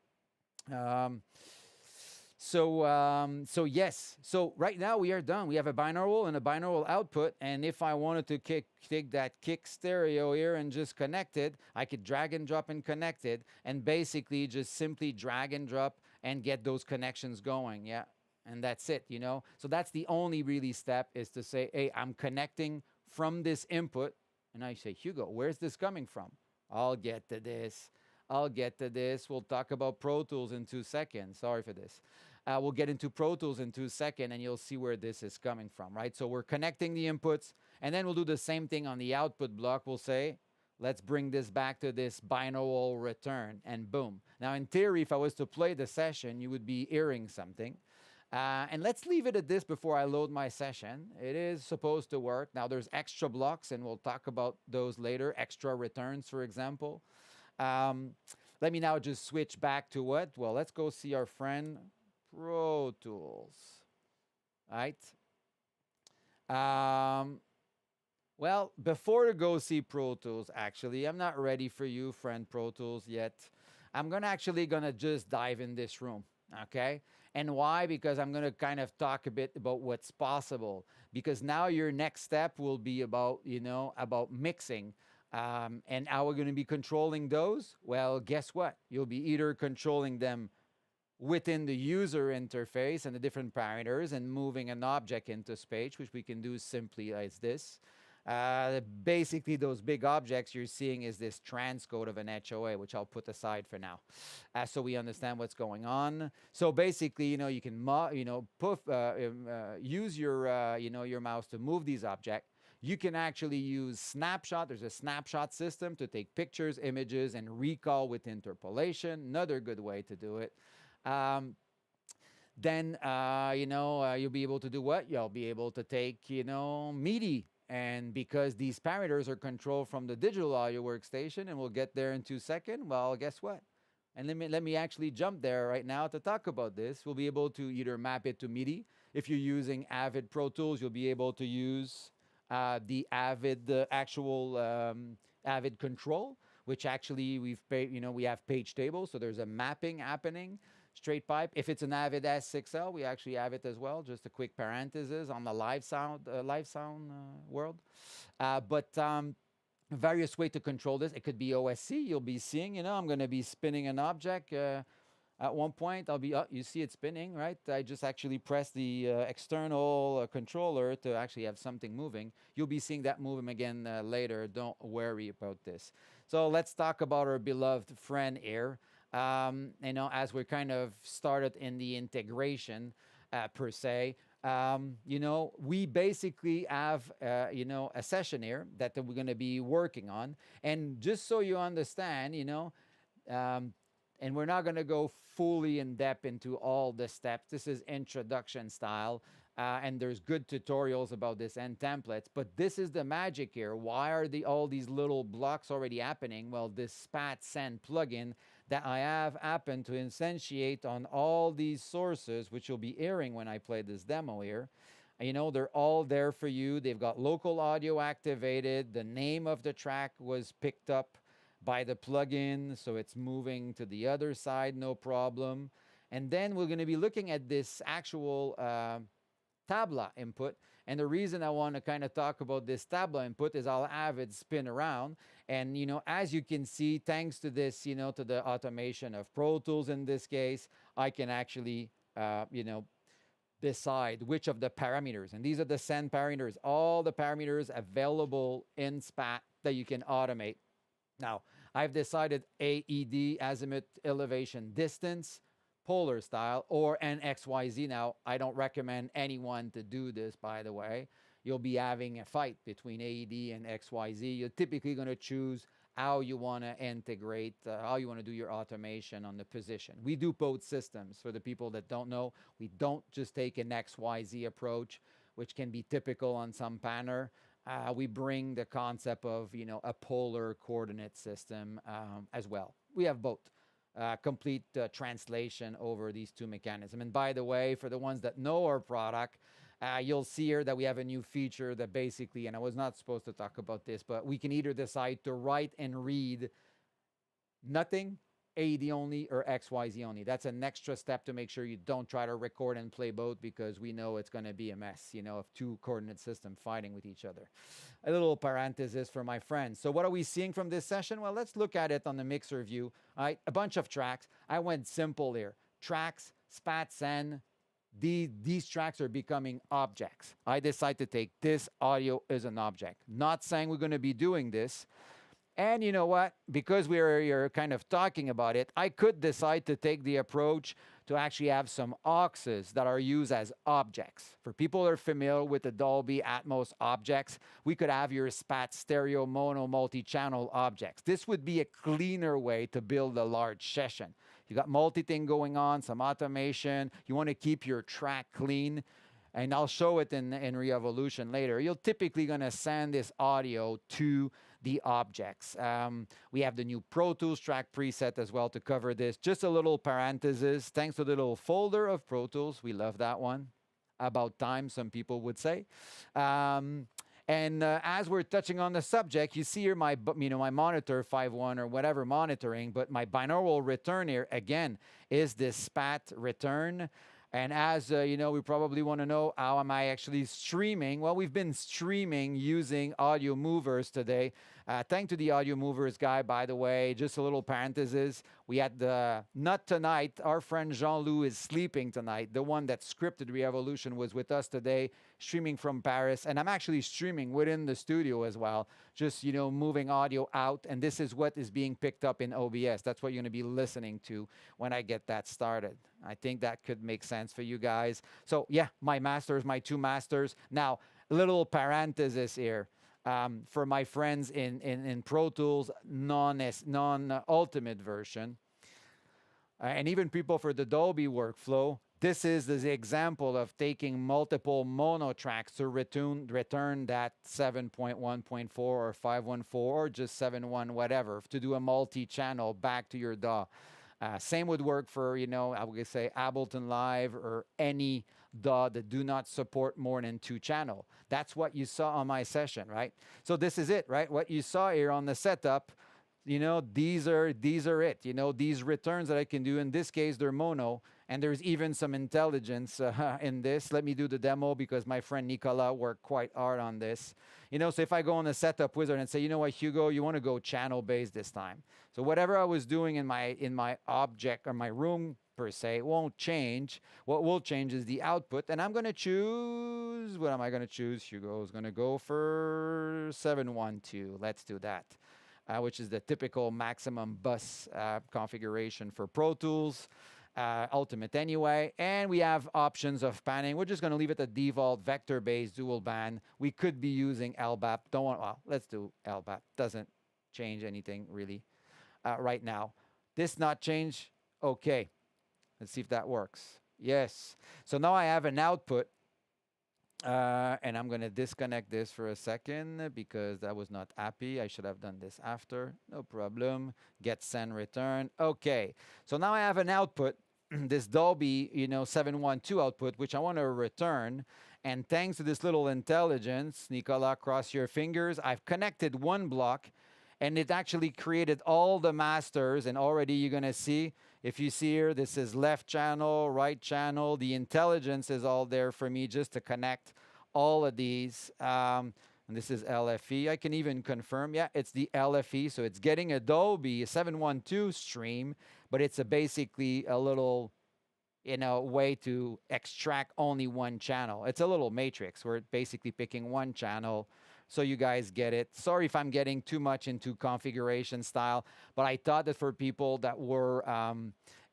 So yes. So right now we are done. We have a binaural and a binaural output. And if I wanted to take that kick stereo here and just connect it, I could drag and drop and connect it, and basically just simply drag and drop and get those connections going. Yeah. And that's it, So that's the only really step, is to say, hey, I'm connecting from this input. And I say, Hugo, where's this coming from? I'll get to this. We'll talk about Pro Tools in 2 seconds. Sorry for this. We'll get into Pro Tools in 2 seconds, and you'll see where this is coming from, right? So we're connecting the inputs, and then we'll do the same thing on the output block. We'll say, let's bring this back to this binaural return, and boom. Now, in theory, if I was to play the session, you would be hearing something. And let's leave it at this before I load my session. It is supposed to work. Now, there's extra blocks, and we'll talk about those later. Extra returns, for example. Let me now just switch back to what? Well, let's go see our friend Pro Tools. Right? Well, before to go see Pro Tools, actually, I'm not ready for you, friend Pro Tools, yet. I'm actually gonna just dive in this room. Okay. And why? Because I'm going to kind of talk a bit about what's possible, because now your next step will be about, about mixing. And how we're going to be controlling those? Well, guess what? You'll be either controlling them within the user interface and the different parameters and moving an object into space, which we can do simply as this. Basically, those big objects you're seeing is this transcode of an HOA, which I'll put aside for now, so we understand what's going on. So basically, you can use your mouse to move these objects. You can actually use snapshot. There's a snapshot system to take pictures, images, and recall with interpolation. Another good way to do it. Then you'll be able to do what? You'll be able to take MIDI. And because these parameters are controlled from the digital audio workstation, and we'll get there in 2 seconds, well, guess what? And let me actually jump there right now to talk about this. We'll be able to either map it to MIDI. If you're using Avid Pro Tools, you'll be able to use the Avid, actual Avid control, which actually we have page tables, so there's a mapping happening. Straight pipe. If it's an Avid S6L, we actually have it as well. Just a quick parenthesis on the live sound world. But various way to control this. It could be OSC. You'll be seeing, I'm going to be spinning an object. At one point, you see it spinning, right? I just actually press the external controller to actually have something moving. You'll be seeing that moving again later. Don't worry about this. So let's talk about our beloved friend here. As we're kind of started in the integration per se, we basically have, a session here that we're going to be working on. And just so you understand, and we're not going to go fully in depth into all the steps. This is introduction style. And there's good tutorials about this and templates, but this is the magic here. Why are all these little blocks already happening? Well, this SPAT Send plugin that I have happened to instantiate on all these sources, which you'll be hearing when I play this demo here. They're all there for you. They've got local audio activated. The name of the track was picked up by the plugin, so it's moving to the other side, no problem. And then we're going to be looking at this actual tabla input. And the reason I want to kind of talk about this tabla input is I'll have it spin around. And, as you can see, thanks to this, to the automation of Pro Tools in this case, I can actually, decide which of the parameters. And these are the send parameters, all the parameters available in SPAT that you can automate. Now, I've decided AED, azimuth, elevation, distance, polar style, or an XYZ. Now, I don't recommend anyone to do this, by the way. You'll be having a fight between AED and XYZ. You're typically going to choose how you want to integrate, how you want to do your automation on the position. We do both systems. For the people that don't know, we don't just take an XYZ approach, which can be typical on some panner. We bring the concept of, a polar coordinate system as well. We have both. Complete translation over these two mechanisms. And by the way, for the ones that know our product, you'll see here that we have a new feature that basically, and I was not supposed to talk about this, but we can either decide to write and read nothing, AED only, or XYZ only. That's an extra step to make sure you don't try to record and play both, because we know it's going to be a mess, of two coordinate systems fighting with each other. A little parenthesis for my friends. So what are we seeing from this session? Well, let's look at it on the mixer view. All right, a bunch of tracks. I went simple here. Tracks, SPAT send. These tracks are becoming objects. I decide to take this audio as an object. Not saying we're going to be doing this. And you know what? Because we're kind of talking about it, I could decide to take the approach to actually have some auxes that are used as objects. For people that are familiar with the Dolby Atmos objects, we could have your SPAT stereo mono multi-channel objects. This would be a cleaner way to build a large session. You got multi-thing going on, some automation. You want to keep your track clean. And I'll show it in Revolution later. You're typically going to send this audio to the objects. We have the new Pro Tools track preset as well to cover this. Just a little parenthesis. Thanks to the little folder of Pro Tools. We love that one. About time, some people would say. And as we're touching on the subject, you see here my monitor 5.1 or whatever monitoring, but my binaural return here, again, is this SPAT return. And as we probably want to know, how am I actually streaming? Well, we've been streaming using audio movers today. Thanks to the audio movers guy, by the way. Just a little parenthesis. We had not tonight. Our friend Jean-Loup is sleeping tonight. The one that scripted Revolution was with us today, streaming from Paris. And I'm actually streaming within the studio as well. Just, moving audio out. And this is what is being picked up in OBS. That's what you're going to be listening to when I get that started. I think that could make sense for you guys. So yeah, my masters, my two masters. Now, a little parenthesis here. For my friends in Pro Tools, non-ultimate version, and even people for the Dolby workflow, this is the example of taking multiple mono tracks to return that 7.1.4 or 5.14 or just 7.1, whatever, to do a multi-channel back to your DAW. Same would work for, I would say Ableton Live or any DAW that do not support more than 2 channel. That's what you saw on my session, right? So this is it, right? What you saw here on the setup, these are it. These returns that I can do, in this case, they're mono, and there's even some intelligence in this. Let me do the demo because my friend Nicolas worked quite hard on this. So if I go on the setup wizard and say, you know what, Hugo, you want to go channel based this time. So whatever I was doing in my object or my room per se won't change. What will change is the output, and I'm going to choose, what am I going to choose? Hugo is going to go for 712. Let's do that. Which is the typical maximum bus configuration for Pro Tools, Ultimate anyway. And we have options of panning. We're just going to leave it a default vector-based dual band. We could be using LBAP. Let's do LBAP. Doesn't change anything really right now. This not change? Okay. Let's see if that works. Yes. So now I have an output. And I'm going to disconnect this for a second because that was not happy. I should have done this after. No problem. Get send return. Okay. So now I have an output, this Dolby, 712 output, which I want to return. And thanks to this little intelligence, Nicolas, cross your fingers, I've connected one block. And it actually created all the masters, and already you're going to see If you see here, this is left channel, right channel. The intelligence is all there for me just to connect all of these. And this is LFE. I can even confirm, yeah, it's the LFE. So it's getting a Dolby 712 stream, but it's basically a little, way to extract only one channel. It's a little matrix. We're basically picking one channel, so you guys get it. Sorry if I'm getting too much into configuration style, but I thought that for people that were,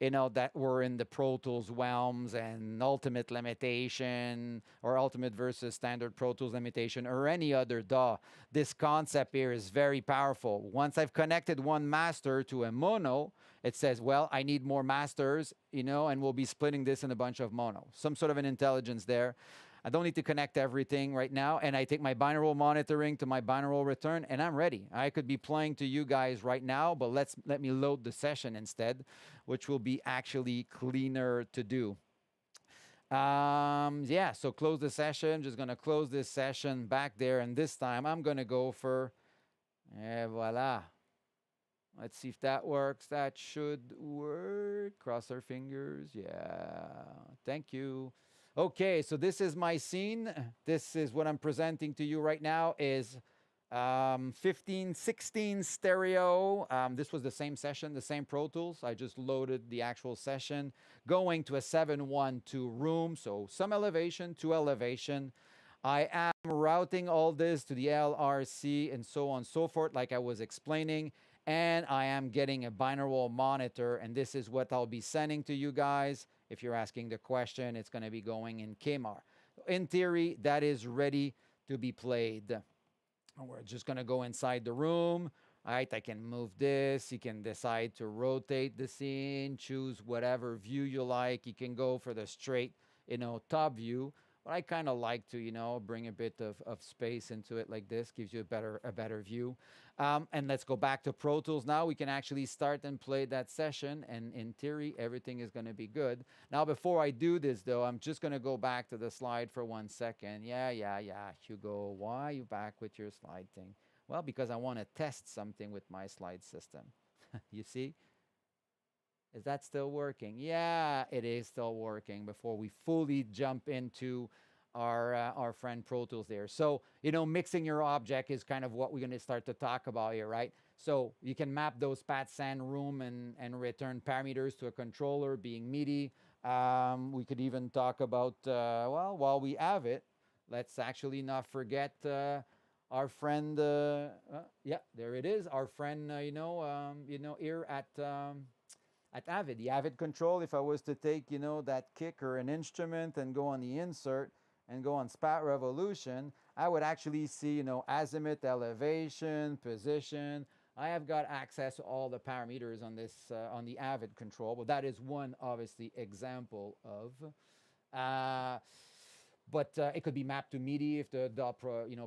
that were in the Pro Tools realms and ultimate limitation or ultimate versus standard Pro Tools limitation or any other DAW, this concept here is very powerful. Once I've connected one master to a mono, it says, well, I need more masters, and we'll be splitting this in a bunch of mono. Some sort of an intelligence there. I don't need to connect everything right now, and I take my binaural monitoring to my binaural return, and I'm ready. I could be playing to you guys right now, but let me load the session instead, which will be actually cleaner to do. Yeah, so close the session. Just gonna close this session back there, and this time I'm gonna go for, voila. Let's see if that works. That should work. Cross our fingers. Yeah, thank you. Okay, so this is my scene. This is what I'm presenting to you right now is 1516 stereo. This was the same session, the same Pro Tools. I just loaded the actual session going to a 712 room. So some elevation to elevation. I am routing all this to the LRC and so on and so forth, like I was explaining. And I am getting a binaural monitor, and this is what I'll be sending to you guys. If you're asking the question, it's going to be going in KMAR. In theory, that is ready to be played. We're just going to go inside the room. All right, I can move this. You can decide to rotate the scene, choose whatever view you like. You can go for the straight, top view. But I kind of like to, bring a bit of space into it like this. Gives you a better view. And let's go back to Pro Tools now. We can actually start and play that session. And in theory, everything is going to be good. Now, before I do this, though, I'm just going to go back to the slide for 1 second. Yeah. Hugo, why are you back with your slide thing? Well, because I want to test something with my slide system. You see? Is that still working? Yeah, it is still working before we fully jump into our friend Pro Tools there. So, mixing your object is kind of what we're going to start to talk about here, right? So you can map those SPAT send room and return parameters to a controller being MIDI. We could even talk about, while we have it, let's actually not forget our friend, yeah, there it is, our friend, here at Avid, the Avid control. If I was to take, that kick or an instrument and go on the insert and go on SPAT Revolution, I would actually see, azimuth, elevation, position. I have got access to all the parameters on this, on the Avid control, but that is one, obviously, example of. But it could be mapped to MIDI if the DAW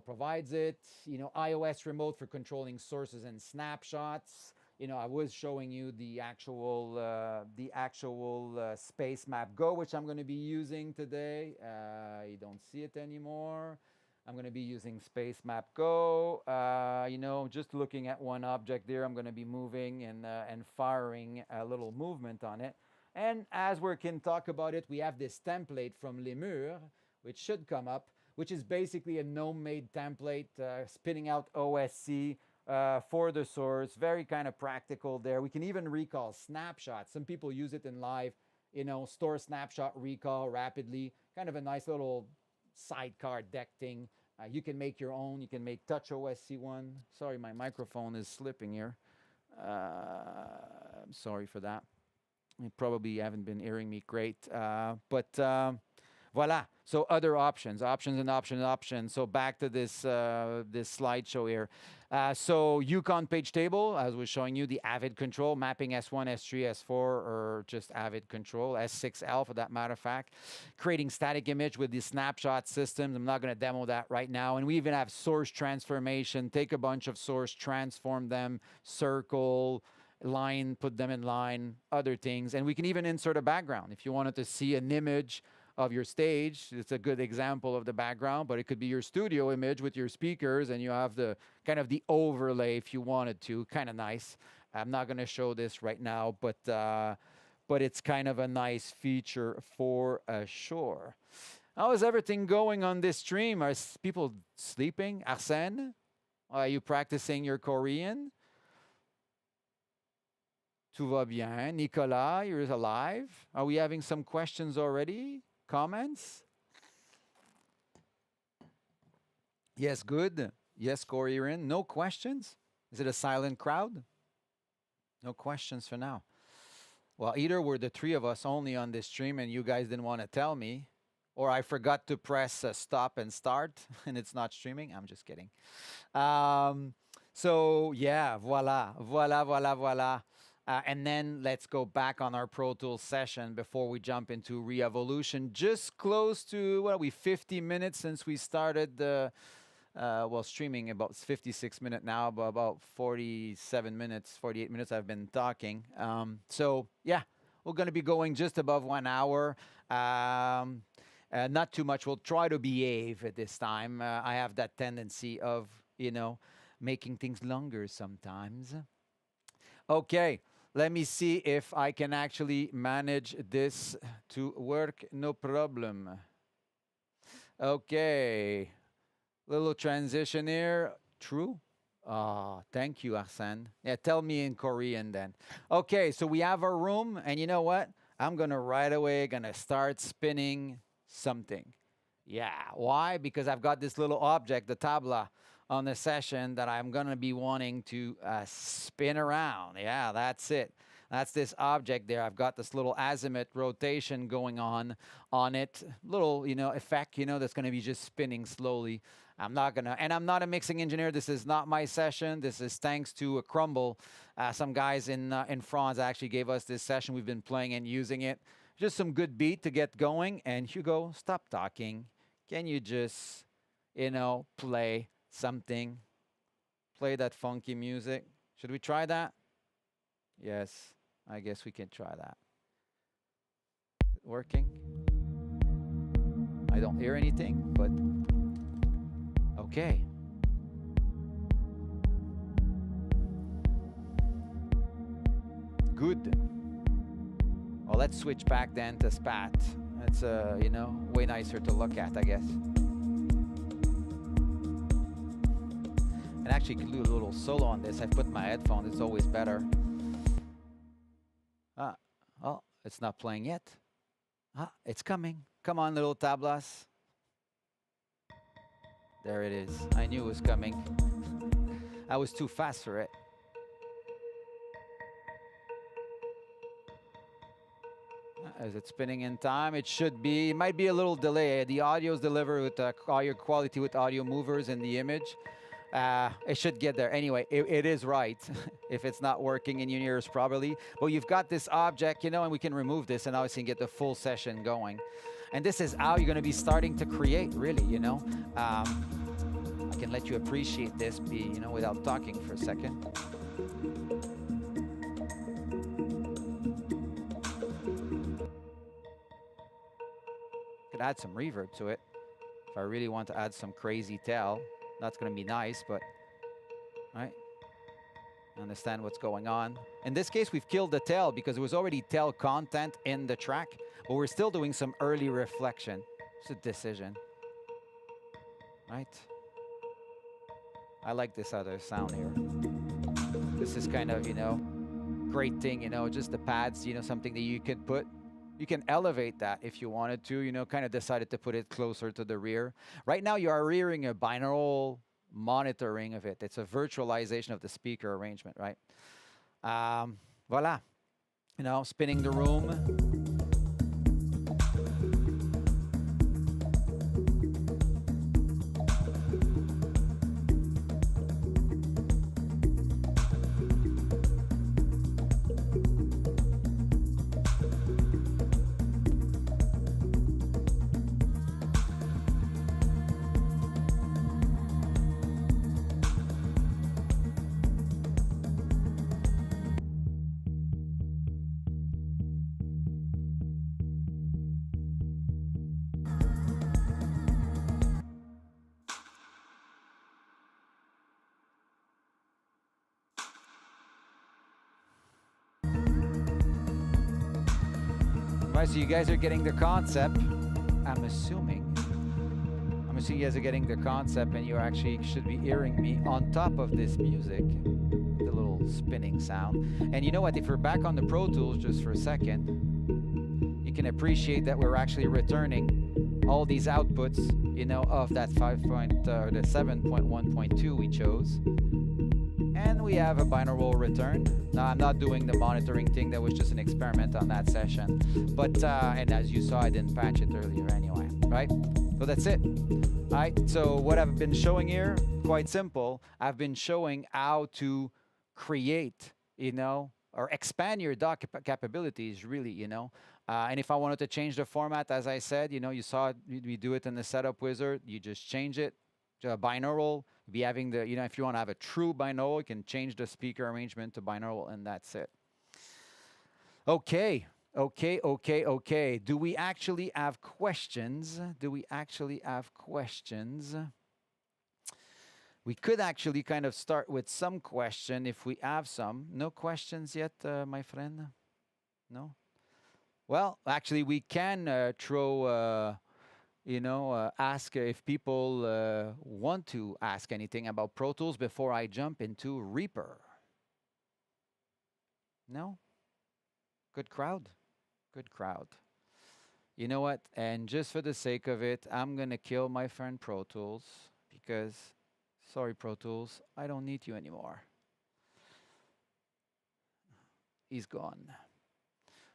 provides it. iOS remote for controlling sources and snapshots. I was showing you the actual Space Map Go, which I'm going to be using today. You don't see it anymore. I'm going to be using Space Map Go. Just looking at one object there, I'm going to be moving and firing a little movement on it. And as we can talk about it, we have this template from Lemur, which should come up, which is basically a GNOME-made template spinning out OSC. For the source, very kind of practical there. We can even recall snapshots. Some people use it in live, store snapshot recall rapidly. Kind of a nice little sidecar deck thing. You can make your own. You can make Touch OSC one. Sorry, my microphone is slipping here. I'm sorry for that. You probably haven't been hearing me great. Voila. So other options. So back to this this slideshow here. So Yukon page table, as we're showing you, the Avid control, mapping S1, S3, S4, or just Avid control, S6L for that matter of fact. Creating static image with the snapshot systems. I'm not going to demo that right now. And we even have source transformation. Take a bunch of source, transform them, circle, line, put them in line, other things. And we can even insert a background. If you wanted to see an image of your stage, it's a good example of the background, but it could be your studio image with your speakers, and you have the kind of the overlay if you wanted to. Kind of nice. I'm not going to show this right now, but but it's kind of a nice feature for sure. How is everything going on this stream? Are people sleeping? Arsène, are you practicing your Korean? Tout va bien. Nicolas, you're alive. Are we having some questions already? Comments? Yes, good. Yes, Korean. No questions? Is it a silent crowd? No questions for now. Well, either we're the three of us only on this stream and you guys didn't want to tell me, or I forgot to press stop and start and it's not streaming. I'm just kidding. So yeah, voila. And then let's go back on our Pro Tools session before we jump into Re-Evolution. Just close to, 50 minutes since we started the, streaming about 56 minutes now, but about 47 minutes, 48 minutes I've been talking. So yeah, we're going to be going just above 1 hour. Not too much. We'll try to behave at this time. I have that tendency of, making things longer sometimes. Okay. Let me see if I can actually manage this to work. No problem. Okay. Little transition here. True. Thank you, Arsène. Yeah, tell me in Korean then. Okay, so we have our room, and you know what? I'm gonna right away start spinning something. Yeah. Why? Because I've got this little object, the tabla, on the session that I'm going to be wanting to spin around. Yeah, that's it. That's this object there. I've got this little azimuth rotation going on it. Little, effect, that's going to be just spinning slowly. I'm not a mixing engineer. This is not my session. This is thanks to a Crumble. Some guys in France actually gave us this session. We've been playing and using it. Just some good beat to get going. And Hugo, stop talking. Can you just, play something? Play that funky music. Should we try that? Yes, I guess we can try that. Is it working? I don't hear anything, but okay. Good. Well, let's switch back then to SPAT. It's way nicer to look at, I guess. And actually could do a little solo on this. I've put my headphones, it's always better. Oh, it's not playing yet. It's coming. Come on, little tablas. There it is. I knew it was coming. I was too fast for it. Is it spinning in time? It should be. It might be a little delay. The audio is delivered with audio quality with audio movers in the image. It should get there. Anyway, it is right if it's not working in your ears properly. But you've got this object, and we can remove this and obviously get the full session going. And this is how you're going to be starting to create, really, I can let you appreciate this, without talking for a second. Could add some reverb to it if I really want to add some crazy tail. That's going to be nice, but right? Understand what's going on. In this case, we've killed the tail because there was already tail content in the track, but we're still doing some early reflection. It's a decision, right? I like this other sound here. This is kind of, great thing, just the pads, something that you could put. You can elevate that if you wanted to, kind of decided to put it closer to the rear. Right now, you are rearing a binaural monitoring of it. It's a virtualization of the speaker arrangement, right? Voila. Spinning the room. Right, so you guys are getting the concept. I'm assuming you guys are getting the concept, and you actually should be hearing me on top of this music, the little spinning sound. And you know what? If we're back on the Pro Tools just for a second, you can appreciate that we're actually returning all these outputs, you know, of that the 7.1.2 we chose. And we have a binaural return. Now, I'm not doing the monitoring thing. That was just an experiment on that session. But, and as you saw, I didn't patch it earlier anyway, right? So that's it. All right, so what I've been showing here, quite simple. I've been showing how to create, you know, or expand your DAW capabilities, really, you know. And if I wanted to change the format, as I said, you know, you saw we do it in the setup wizard. You just change it to a binaural. Be having the, you know, if you want to have a true binaural, you can change the speaker arrangement to binaural, and that's it. Okay. Do we actually have questions? We could actually kind of start with some question if we have some. No questions yet, my friend? No? Well, actually, we can ask if people want to ask anything about Pro Tools before I jump into Reaper. No? Good crowd. You know what? And just for the sake of it, I'm going to kill my friend Pro Tools because, sorry, Pro Tools, I don't need you anymore. He's gone.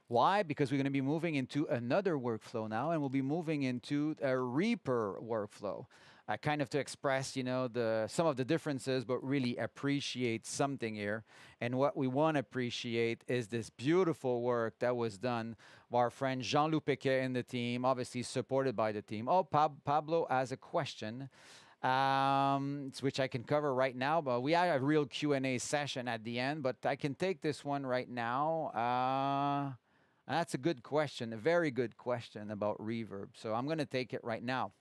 Why? Because we're going to be moving into another workflow now, and we'll be moving into a Reaper workflow. Kind of to express, you know, some of the differences, but really appreciate something here. And what we want to appreciate is this beautiful work that was done by our friend Jean-Luc Piquet and the team, obviously supported by the team. Oh, Pablo has a question, which I can cover right now, but we have a real Q&A session at the end, but I can take this one right now. That's a good question, a very good question about reverb. So I'm going to take it right now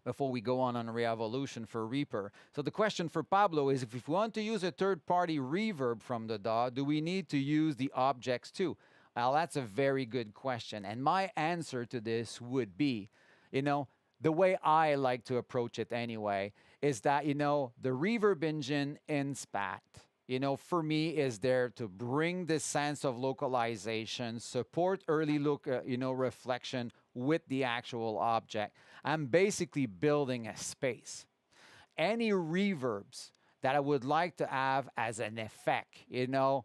before we go on Revolution for Reaper. So the question for Pablo is, if we want to use a third-party reverb from the DAW, do we need to use the objects too? Well, that's a very good question. And my answer to this would be, you know, the way I like to approach it anyway, is that, you know, the reverb engine in SPAT, you know, for me is there to bring this sense of localization, support early look, reflection with the actual object. I'm basically building a space. Any reverbs that I would like to have as an effect, you know,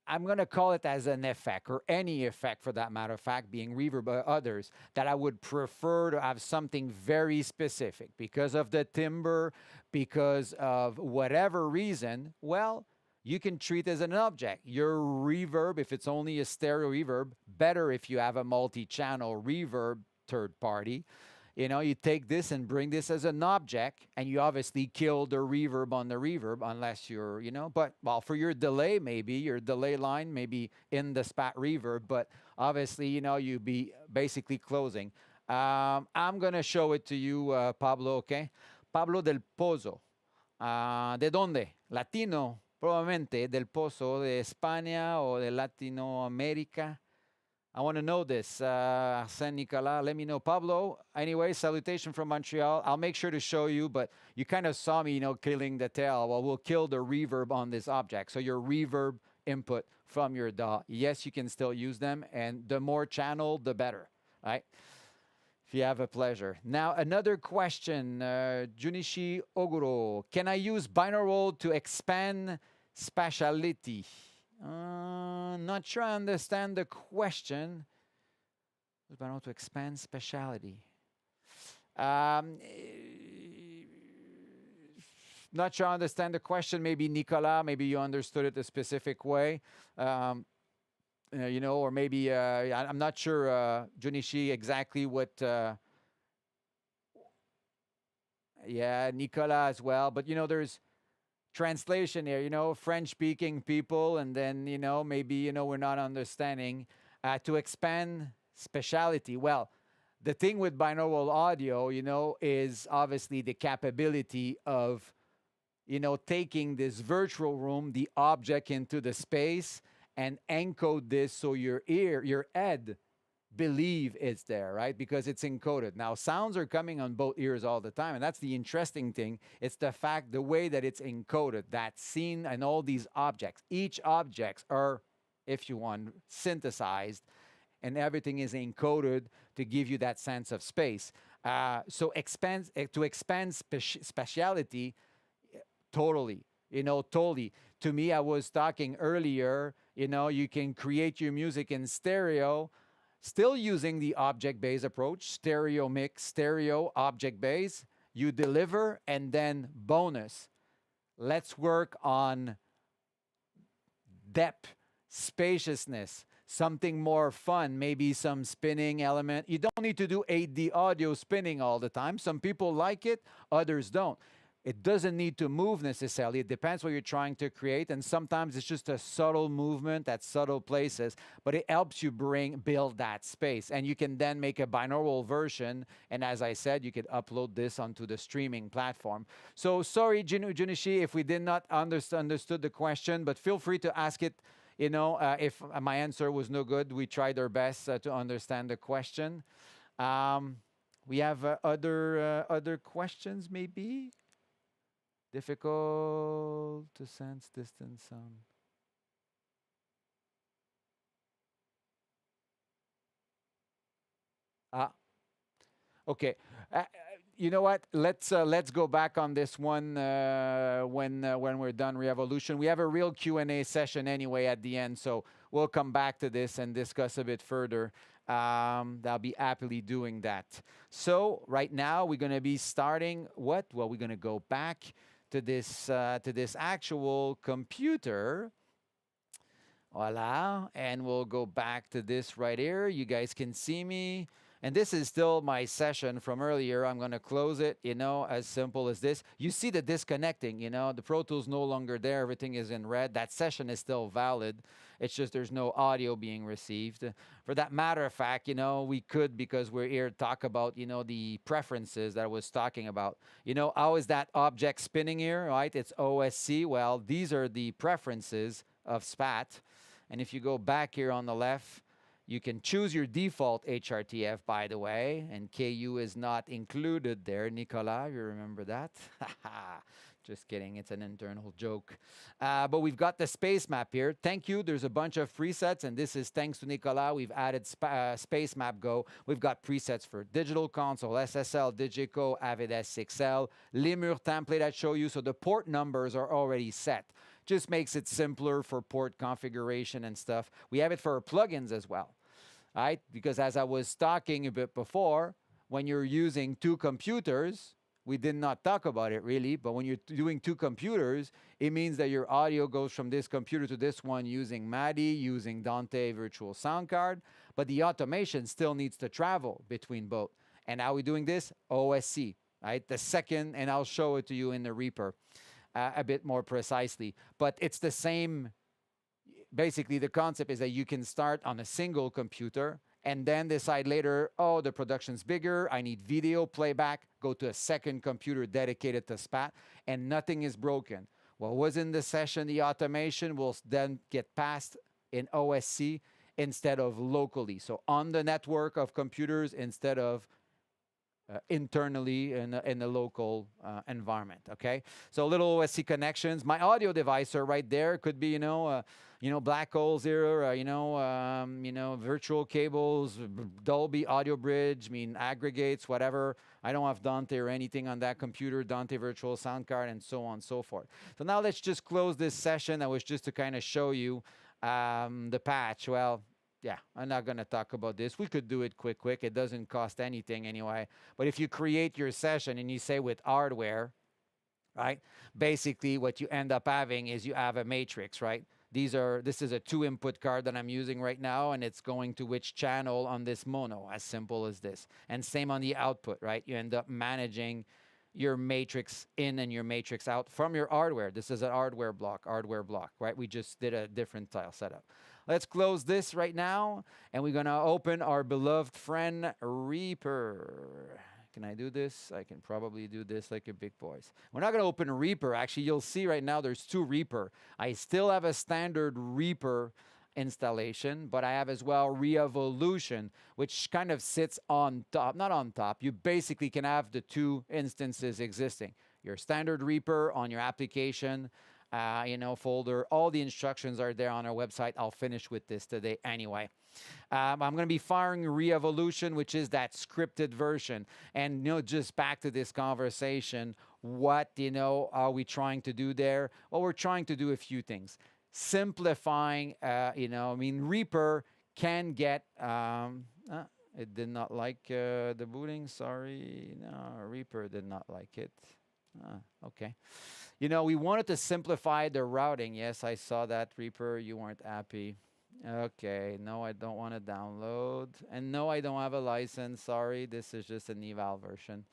I'm going to call it as an effect, or any effect for that matter of fact, being reverb or others, that I would prefer to have something very specific because of the timbre, because of whatever reason. Well, you can treat it as an object. Your reverb, if it's only a stereo reverb, better if you have a multi-channel reverb third party. You know, you take this and bring this as an object, and you obviously kill the reverb on the reverb unless you're, you know, but, well, for your delay, maybe, your delay line may be in the SPAT reverb, but obviously, you know, you'd be basically closing. I'm going to show it to you, Pablo, okay? Pablo del Pozo. ¿De dónde? Latino, probablemente, del Pozo, de España o de Latinoamérica. I want to know this. Arsène Nicolas, let me know. Pablo, anyway, salutation from Montreal. I'll make sure to show you, but you kind of saw me, you know, killing the tail. Well, we'll kill the reverb on this object. So your reverb input from your DAW, yes, you can still use them, and the more channel, the better, right? If you have a pleasure. Now, another question, Junichi Oguro. Can I use binaural to expand spatiality? Not sure I understand the question. Binaural to expand spatiality. Not sure I understand the question. Maybe Nicolas, maybe you understood it a specific way. You know, or maybe, I'm not sure, Junichi, exactly what, yeah, Nicolas as well. But, you know, there's translation here, you know, French-speaking people, and then, you know, maybe, you know, we're not understanding. To expand spatiality, well, the thing with binaural audio, you know, is obviously the capability of, you know, taking this virtual room, the object into the space, and encode this so your head believe it's there, right? Because it's encoded. Now, sounds are coming on both ears all the time, and that's the interesting thing. It's the fact, the way that it's encoded, that scene and all these objects. Each objects are, if you want, synthesized, and everything is encoded to give you that sense of space. To expand spatiality, totally. Totally. To me, I was talking earlier, you can create your music in stereo, still using the object-based approach, stereo mix, stereo, object-based. You deliver, and then bonus. Let's work on depth, spaciousness, something more fun, maybe some spinning element. You don't need to do 8D audio spinning all the time. Some people like it, others don't. It doesn't need to move necessarily. It depends what you're trying to create. And sometimes it's just a subtle movement at subtle places, but it helps you build that space. And you can then make a binaural version. And as I said, you could upload this onto the streaming platform. So sorry, Junichi, if we did not understood the question, but feel free to ask it. If my answer was no good, we tried our best to understand the question. We have other questions, maybe? Difficult to sense distance sound. Okay. You know what? Let's go back on this one when we're done Revolution. We have a real Q&A session anyway at the end, so we'll come back to this and discuss a bit further. I'll be happily doing that. So right now we're going to be starting what? Well, we're going to go back to this actual computer. Voila, and we'll go back to this right here. You guys can see me. And this is still my session from earlier. I'm going to close it, as simple as this. You see the disconnecting, the Pro Tools no longer there. Everything is in red. That session is still valid. It's just there's no audio being received. For that matter of fact, we could, because we're here, talk about, the preferences that I was talking about. How is that object spinning here, right? It's OSC. Well, these are the preferences of SPAT. And if you go back here on the left, you can choose your default HRTF, by the way, and KU is not included there. Nicolas, you remember that? Just kidding, it's an internal joke. But we've got the space map here. Thank you, there's a bunch of presets, and this is thanks to Nicolas. We've added Space Map Go. We've got presets for Digital Console, SSL, Digico, Avid S6L, Lemur template I show you, so the port numbers are already set. Just makes it simpler for port configuration and stuff. We have it for our plugins as well, right? Because as I was talking a bit before, when you're using two computers, we did not talk about it really, but when you're doing two computers, it means that your audio goes from this computer to this one using MADI, using Dante Virtual Sound Card, but the automation still needs to travel between both. And how are we doing this? OSC, right? The second, and I'll show it to you in the Reaper a bit more precisely, but it's the same. Basically, the concept is that you can start on a single computer and then decide later, oh, the production's bigger, I need video playback, go to a second computer dedicated to SPAT, and nothing is broken. What was in the session, the automation will then get passed in OSC instead of locally. So on the network of computers instead of internally in a local environment, okay? So little OSC connections. My audio device are right there. Could be, black holes here, virtual cables, Dolby Audio Bridge, aggregates, whatever. I don't have Dante or anything on that computer, Dante Virtual Sound Card, and so on and so forth. So now let's just close this session. That was just to kind of show you the patch. Well, yeah, I'm not going to talk about this. We could do it quick. It doesn't cost anything anyway. But if you create your session and you say with hardware, right, basically what you end up having is you have a matrix, right? This is a 2-input card that I'm using right now, and it's going to which channel on this mono, as simple as this. And same on the output, right? You end up managing your matrix in and your matrix out from your hardware. This is an hardware block, right? We just did a different tile setup. Let's close this right now, and we're gonna open our beloved friend Reaper. Can I do this? I can probably do this like a big boys. We're not gonna open Reaper. Actually, you'll see right now there's two Reaper. I still have a standard Reaper installation, but I have as well Revolution, which kind of sits on top, not on top. You basically can have the two instances existing. Your standard Reaper on your application, folder. All the instructions are there on our website. I'll finish with this today anyway. I'm going to be firing Revolution, which is that scripted version. And, just back to this conversation, what, are we trying to do there? Well, we're trying to do a few things. Simplifying, Reaper can get, it did not like the booting, sorry. No, Reaper did not like it. Okay. We wanted to simplify the routing. Yes, I saw that, Reaper. You weren't happy. Okay. No, I don't want to download. And no, I don't have a license. Sorry. This is just an eval version.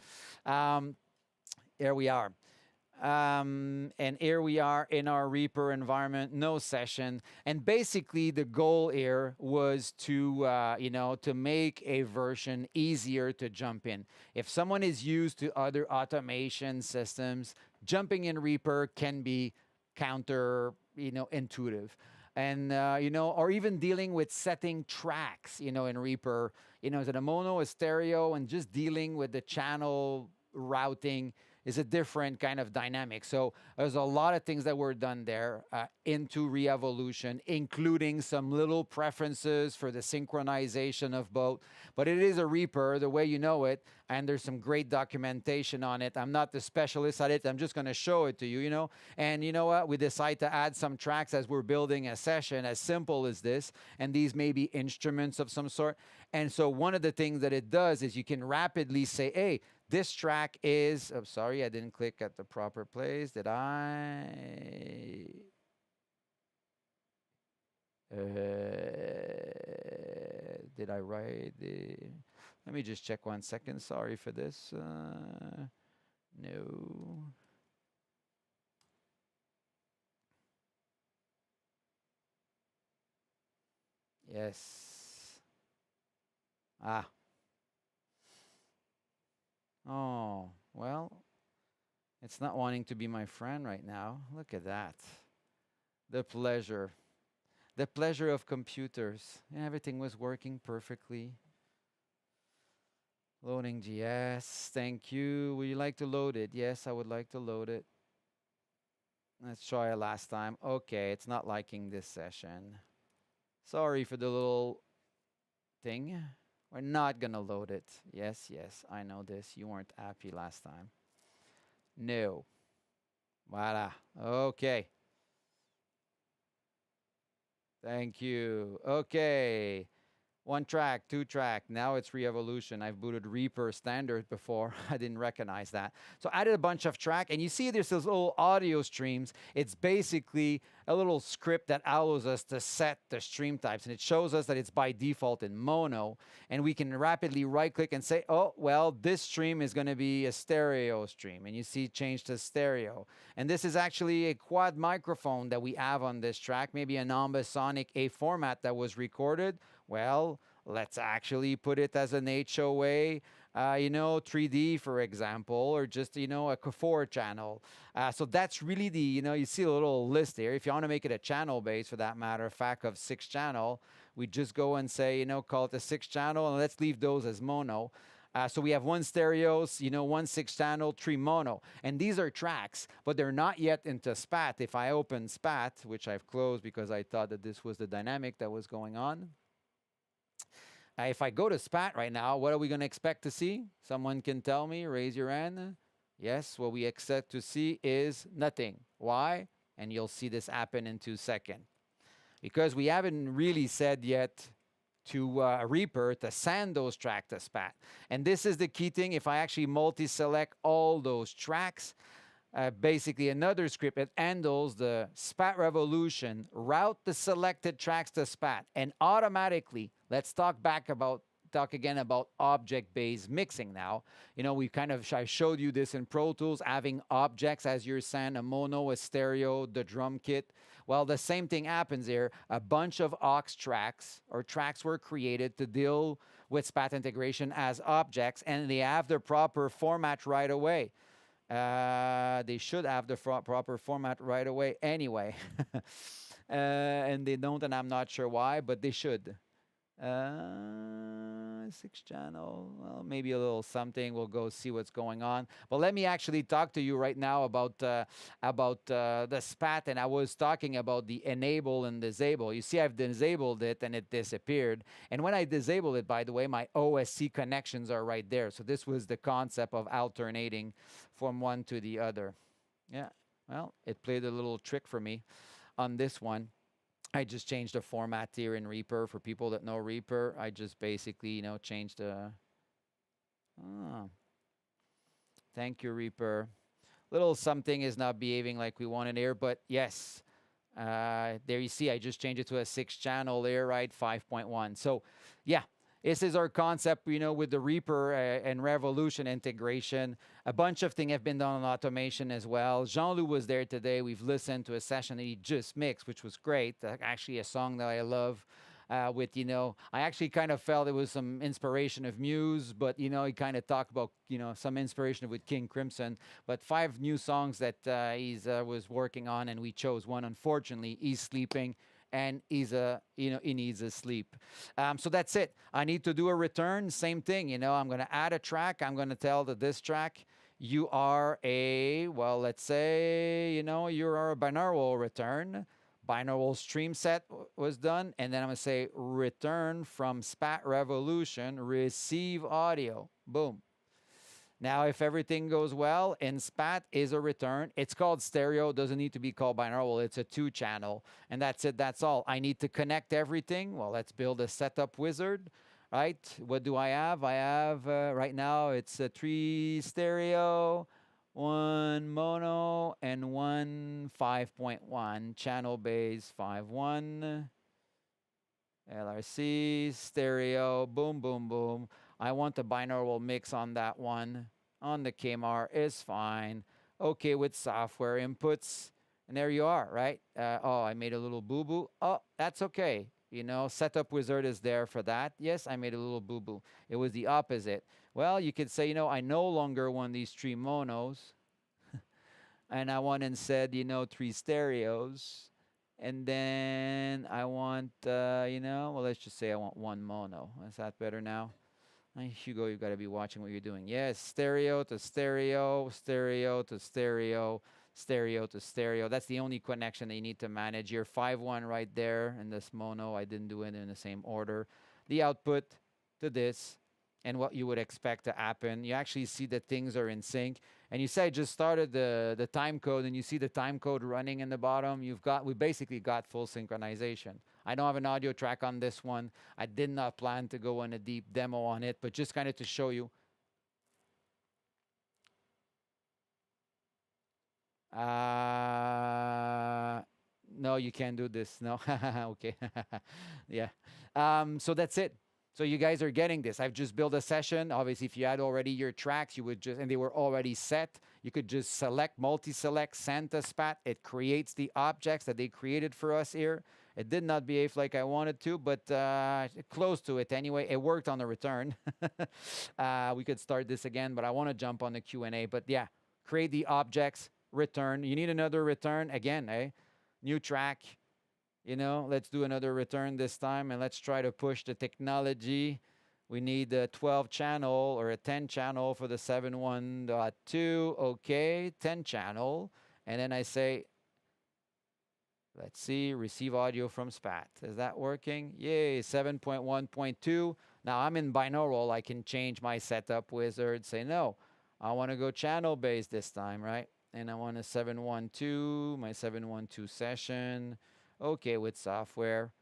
Here we are. And here we are in our Reaper environment, no session. And basically the goal here was to, to make a version easier to jump in. If someone is used to other automation systems, jumping in Reaper can be intuitive. And, or even dealing with setting tracks, in Reaper, is it a mono, a stereo, and just dealing with the channel routing is a different kind of dynamic. So there's a lot of things that were done there into Revolution, including some little preferences for the synchronization of both. But it is a Reaper, the way you know it, and there's some great documentation on it. I'm not the specialist at it. I'm just going to show it to you, And you know what? We decide to add some tracks as we're building a session, as simple as this. And these may be instruments of some sort. And so one of the things that it does is you can rapidly say, hey, this track is, oh, sorry, I didn't click at the proper place. Did I? Did I write the? Let me just check 1 second. Sorry for this. No. Yes. Oh, well, it's not wanting to be my friend right now. Look at that. The pleasure. The pleasure of computers. Everything was working perfectly. Loading GS. Thank you. Would you like to load it? Yes, I would like to load it. Let's try it last time. Okay, it's not liking this session. Sorry for the little thing. We're not going to load it. Yes, I know this. You weren't happy last time. No. Voila. Okay. Thank you. Okay. 1 track, 2 track. Now it's Revolution. I've booted Reaper standard before. I didn't recognize that. So I added a bunch of track, and you see there's those little audio streams. It's basically a little script that allows us to set the stream types, and it shows us that it's by default in mono, and we can rapidly right-click and say, oh, well, this stream is going to be a stereo stream, and you see change to stereo. And this is actually a quad microphone that we have on this track, maybe an Ambisonic A format that was recorded. Well, let's actually put it as an HOA, 3D, for example, or just, a 4 channel. So that's really the, you see a little list here. If you want to make it a channel base, for that matter of fact, of 6 channel, we just go and say, call it a 6 channel, and let's leave those as mono. So we have 1 stereos, 1 6 channel, 3 mono. And these are tracks, but they're not yet into SPAT. If I open SPAT, which I've closed because I thought that this was the dynamic that was going on. If I go to SPAT right now, what are we going to expect to see? Someone can tell me, raise your hand. Yes, what we expect to see is nothing. Why? And you'll see this happen in 2 seconds. Because we haven't really said yet to Reaper to send those tracks to SPAT. And this is the key thing. If I actually multi-select all those tracks, basically another script that handles the SPAT Revolution, route the selected tracks to SPAT, and automatically, let's talk again about object-based mixing now. I showed you this in Pro Tools, having objects as your send, a mono, a stereo, the drum kit. Well, the same thing happens here. A bunch of aux tracks or tracks were created to deal with SPAT integration as objects, and they have the proper format right away. They should have the proper format right away anyway. and they don't, and I'm not sure why, but they should. 6 channel, well, maybe a little something. We'll go see what's going on. But let me actually talk to you right now about the SPAT, and I was talking about the enable and disable. You see, I've disabled it and it disappeared. And when I disabled it, by the way, my OSC connections are right there. So this was the concept of alternating from one to the other. Yeah, well, it played a little trick for me on this one. I just changed the format here in Reaper. For people that know Reaper, I just basically, changed the... Oh. Thank you, Reaper. Little something is not behaving like we wanted here, but yes. There you see, I just changed it to a 6 channel there, right? 5.1. So, yeah. This is our concept, with the Reaper and Revolution integration. A bunch of things have been done on automation as well. Jean-Loup was there today. We've listened to a session that he just mixed, which was great. Actually, a song that I love. I actually kind of felt it was some inspiration of Muse, but, he kind of talked about, some inspiration with King Crimson. But 5 new songs that he's was working on, and we chose one. Unfortunately, he's sleeping. And he needs a sleep. So that's it. I need to do a return. Same thing, I'm going to add a track. I'm going to tell this track, you are let's say, you are a binaural return. Binaural stream set was done. And then I'm going to say return from SPAT Revolution, receive audio. Boom. Now, if everything goes well, in SPAT is a return. It's called stereo. Doesn't need to be called binaural. It's a 2 channel. And that's it. That's all. I need to connect everything. Well, let's build a setup wizard, right? What do I have? I have, right now, it's a 3 stereo, 1 mono, and 1 5.1. Channel base 5.1. LRC, stereo, boom, boom, boom. I want a binaural mix on that one. On the KMR is fine. Okay with software inputs. And there you are, right? I made a little boo-boo. Oh, that's okay. Setup wizard is there for that. Yes, I made a little boo-boo. It was the opposite. Well, you could say, I no longer want these 3 monos. And I want instead, 3 stereos. And then I want, let's just say I want 1 mono. Is that better now? Hugo, you've got to be watching what you're doing. Yes, stereo to stereo, stereo to stereo, stereo to stereo. That's the only connection that you need to manage. Your 5.1 right there in this mono. I didn't do it in the same order. The output to this. And what you would expect to happen. You actually see that things are in sync. And you say I just started the time code, and you see the time code running in the bottom. We basically got full synchronization. I don't have an audio track on this one. I did not plan to go on a deep demo on it, but just kind of to show you. No, you can't do this. No, okay. Yeah. So that's it. So you guys are getting this. I've just built a session. Obviously, if you had already your tracks, you would just, and they were already set, you could just select, multi-select, send to SPAT. It creates the objects that they created for us here. It did not behave like I wanted to, but close to it anyway. It worked on the return. We could start this again, but I want to jump on the Q&A. But yeah, create the objects, return. You need another return again, New track. Let's do another return this time, and let's try to push the technology. We need a 12 channel or a 10 channel for the 7.1.2. Okay, 10 channel. And then I say, let's see, receive audio from SPAT. Is that working? Yay, 7.1.2. Now I'm in binaural. I can change my setup wizard. Say, no, I want to go channel based this time, right? And I want a 7.1.2, my 7.1.2 session. Okay, with software.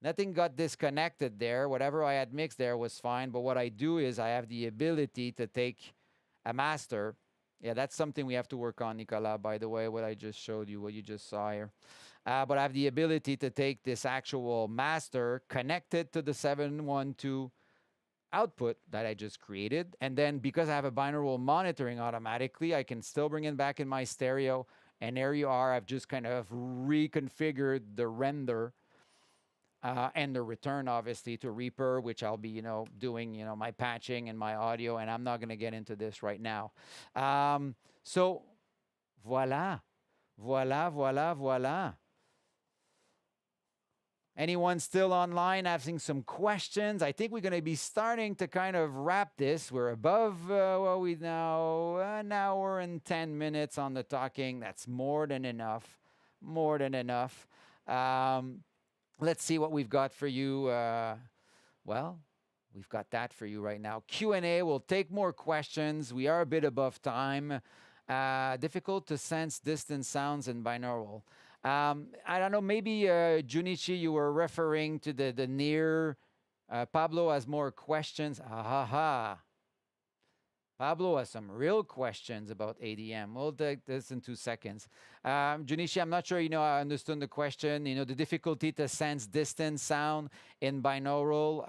Nothing got disconnected there. Whatever I had mixed there was fine. But what I do is I have the ability to take a master. Yeah, that's something we have to work on, Nicolas, by the way, what I just showed you, what you just saw here. But I have the ability to take this actual master, connect it to the 7.1.2 output that I just created. And then because I have a binaural monitoring automatically, I can still bring it back in my stereo. And there you are. I've just kind of reconfigured the render and the return, obviously, to Reaper, which I'll be, doing, my patching and my audio. And I'm not going to get into this right now. So, voila. Anyone still online having some questions? I think we're going to be starting to kind of wrap this. We're above what we now, an hour and 10 minutes on the talking. That's more than enough. More than enough. Let's see what we've got for you. Well, we've got that for you right now. Q&A, we'll take more questions. We are a bit above time. Difficult to sense distant sounds in binaural. I don't know, maybe Junichi, you were referring to the near. Pablo has more questions. Pablo has some real questions about ADM. We'll take this in 2 seconds. Junichi, I'm not sure, I understood the question. The difficulty to sense distant sound in binaural.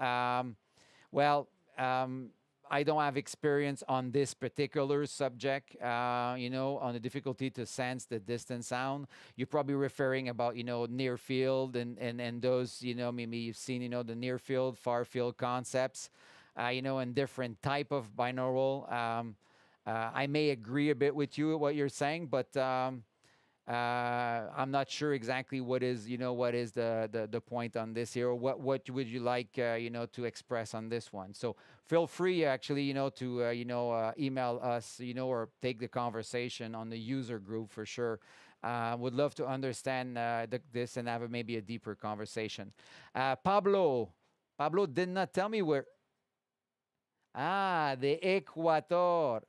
I don't have experience on this particular subject, on the difficulty to sense the distant sound. You're probably referring about, near field and those, maybe you've seen, the near field, far field concepts, and different type of binaural. I may agree a bit with you with what you're saying, but I'm not sure exactly what is the point on this here. Or what would you like to express on this one? So feel free actually to email us or take the conversation on the user group for sure. Would love to understand this and have maybe a deeper conversation. Pablo did not tell me where. The Ecuador.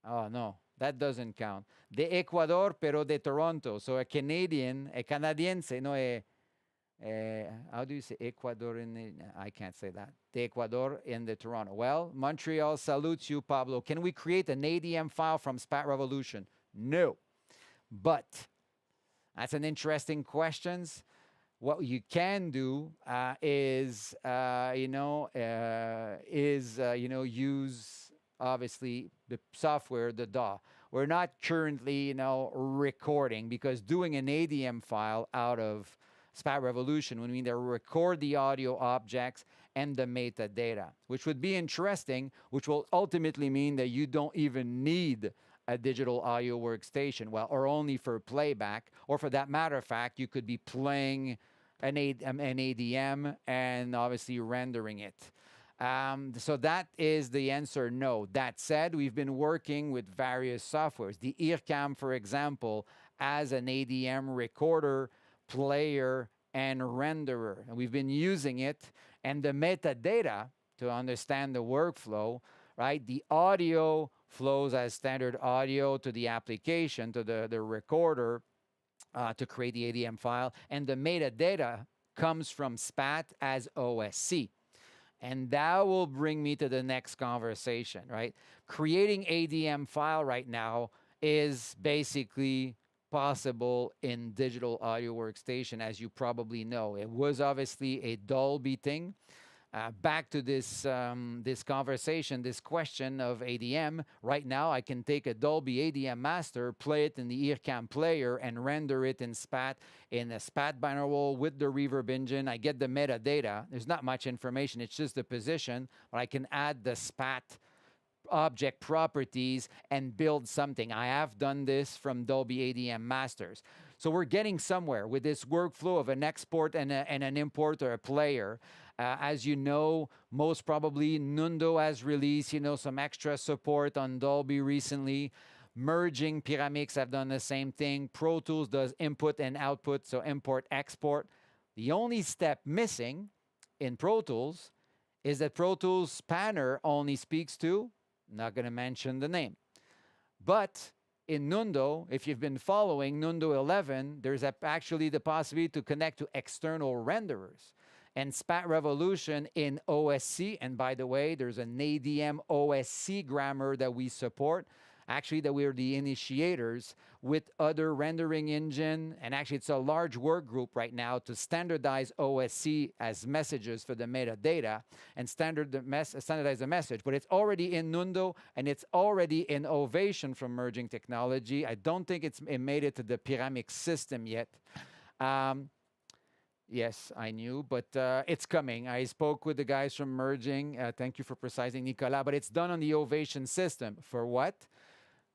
Oh no. That doesn't count. De Ecuador, pero de Toronto. So a Canadian, a Canadiense, how do you say Ecuador I can't say that. De Ecuador in the Toronto. Well, Montreal salutes you, Pablo. Can we create an ADM file from SPAT Revolution? No. But that's an interesting question. What you can do is use obviously the software, the DAW. We're not currently, recording because doing an ADM file out of SPAT Revolution would mean they record the audio objects and the metadata, which would be interesting, which will ultimately mean that you don't even need a digital audio workstation, or only for playback, or for that matter of fact, you could be playing an ADM and obviously rendering it. So that is the answer, no. That said, we've been working with various softwares. The EarCam, for example, as an ADM recorder, player, and renderer. And we've been using it. And the metadata, to understand the workflow, right? The audio flows as standard audio to the application, to the recorder, to create the ADM file. And the metadata comes from SPAT as OSC. And that will bring me to the next conversation, right? Creating ADM file right now is basically possible in digital audio workstation, as you probably know. It was obviously a Dolby thing. Back to this conversation, this question of ADM. Right now, I can take a Dolby ADM master, play it in the EarCam player, and render it in SPAT, in a SPAT binaural with the reverb engine. I get the metadata. There's not much information. It's just the position, but I can add the SPAT object properties and build something. I have done this from Dolby ADM masters. So we're getting somewhere with this workflow of an export and an import or a player. As you know, most probably Nundo has released, some extra support on Dolby recently. Merging Pyramix have done the same thing. Pro Tools does input and output, so import, export. The only step missing in Pro Tools is that Pro Tools Spanner only speaks to, not going to mention the name. But in Nundo, if you've been following Nundo 11, there's actually the possibility to connect to external renderers. And SPAT Revolution in OSC, and by the way, there's an ADM OSC grammar that we support. Actually, that we're the initiators with other rendering engine. And actually, it's a large work group right now to standardize OSC as messages for the metadata and standardize the message. But it's already in Nundo, and it's already in Ovation from Merging Technology. I don't think it made it to the Pyramix system yet. Yes, I knew, but it's coming. I spoke with the guys from Merging. Thank you for precising, Nicolas. But it's done on the Ovation system. For what?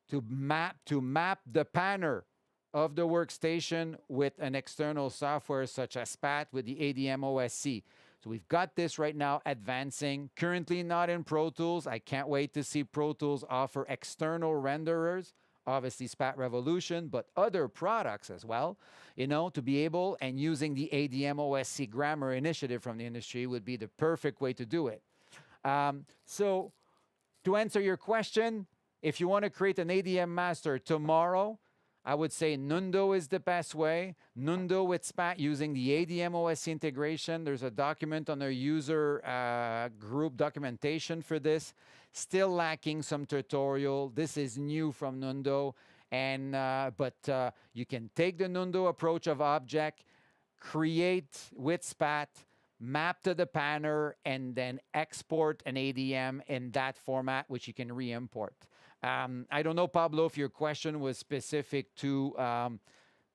To map the panner of the workstation with an external software such as SPAT with the ADM OSC. So we've got this right now advancing, currently not in Pro Tools. I can't wait to see Pro Tools offer external renderers, obviously SPAT Revolution, but other products as well, you know, to be able, and using the ADM OSC grammar initiative from the industry would be the perfect way to do it. So to answer your question, if you want to create an ADM master tomorrow, I would say Nundo is the best way. Nundo with SPAT using the ADM OSC integration. There's a document on our user group documentation for this. Still lacking some tutorial. This is new from Nundo. And, but you can take the Nundo approach of object, create with SPAT, map to the panner, and then export an ADM in that format, which you can re-import. I don't know, Pablo, if your question was specific to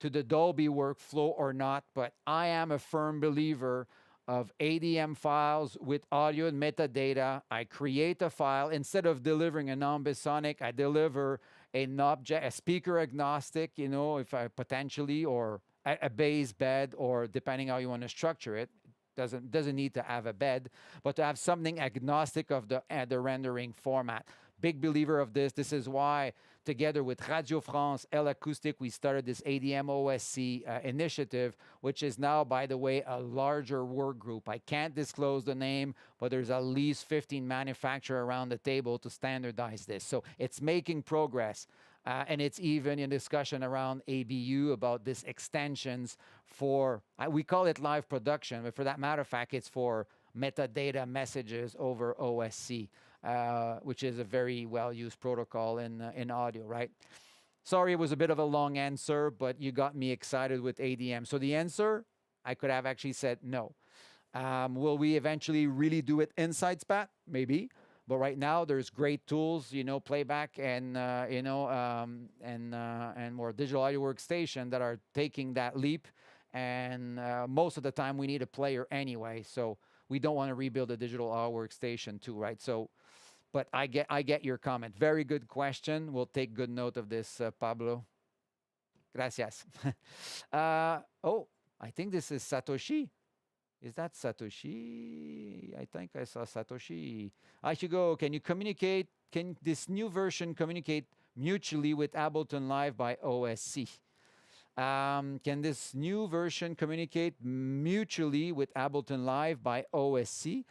the Dolby workflow or not, but I am a firm believer of ADM files with audio and metadata. I create a file. Instead of delivering an Ambisonic, I deliver an object, a speaker agnostic, you know, if I potentially, or a bass bed, or depending how you want to structure it. Doesn't need to have a bed, but to have something agnostic of the rendering format. Big believer of this. This is why, together with Radio France, El Acoustic, we started this ADM OSC initiative, which is now, by the way, a larger work group. I can't disclose the name, but there's at least 15 manufacturers around the table to standardize this. So it's making progress. And it's even in discussion around ABU about this extensions for, we call it live production, but for that matter of fact, it's for metadata messages over OSC, which is a very well-used protocol in audio, right? Sorry, it was a bit of a long answer, but you got me excited with ADM. So the answer, I could have actually said no. Will we eventually really do it inside SPAT? Maybe. But right now, there's great tools, you know, playback and and more digital audio workstation that are taking that leap. And most of the time, we need a player anyway, so we don't want to rebuild a digital audio workstation too, right? So, but I get your comment. Very good question. We'll take good note of this, Pablo. Gracias. Oh, I think this is Satoshi. Is that Satoshi? I think I saw Satoshi. I should go. Can you communicate? Can this new version communicate mutually with Ableton Live by OSC? Can this new version communicate mutually with Ableton Live by OSC?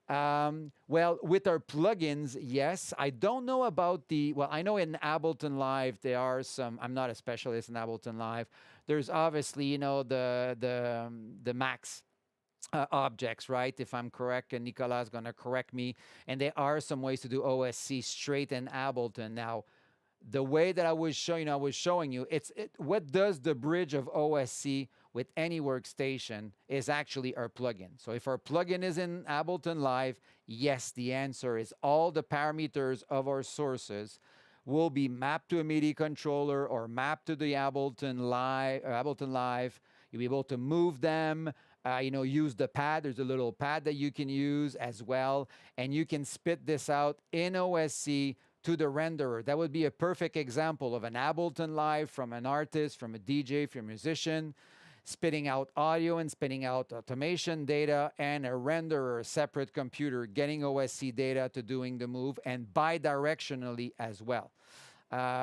Well, with our plugins, yes. I don't know about well, I know in Ableton Live, there are some, I'm not a specialist in Ableton Live. There's obviously, you know, the Max objects, right? If I'm correct, and Nicolas is going to correct me. And there are some ways to do OSC straight in Ableton. Now, the way that I was showing you, what does the bridge of OSC with any workstation is actually our plugin. So if our plugin is in Ableton Live, yes, the answer is all the parameters of our sources will be mapped to a MIDI controller or mapped to the Ableton Live. You'll be able to move them, use the pad. There's a little pad that you can use as well. And you can spit this out in OSC to the renderer. That would be a perfect example of an Ableton Live from an artist, from a DJ, from a musician, spitting out audio and spitting out automation data, and a renderer, a separate computer, getting OSC data to doing the move, and bidirectionally as well.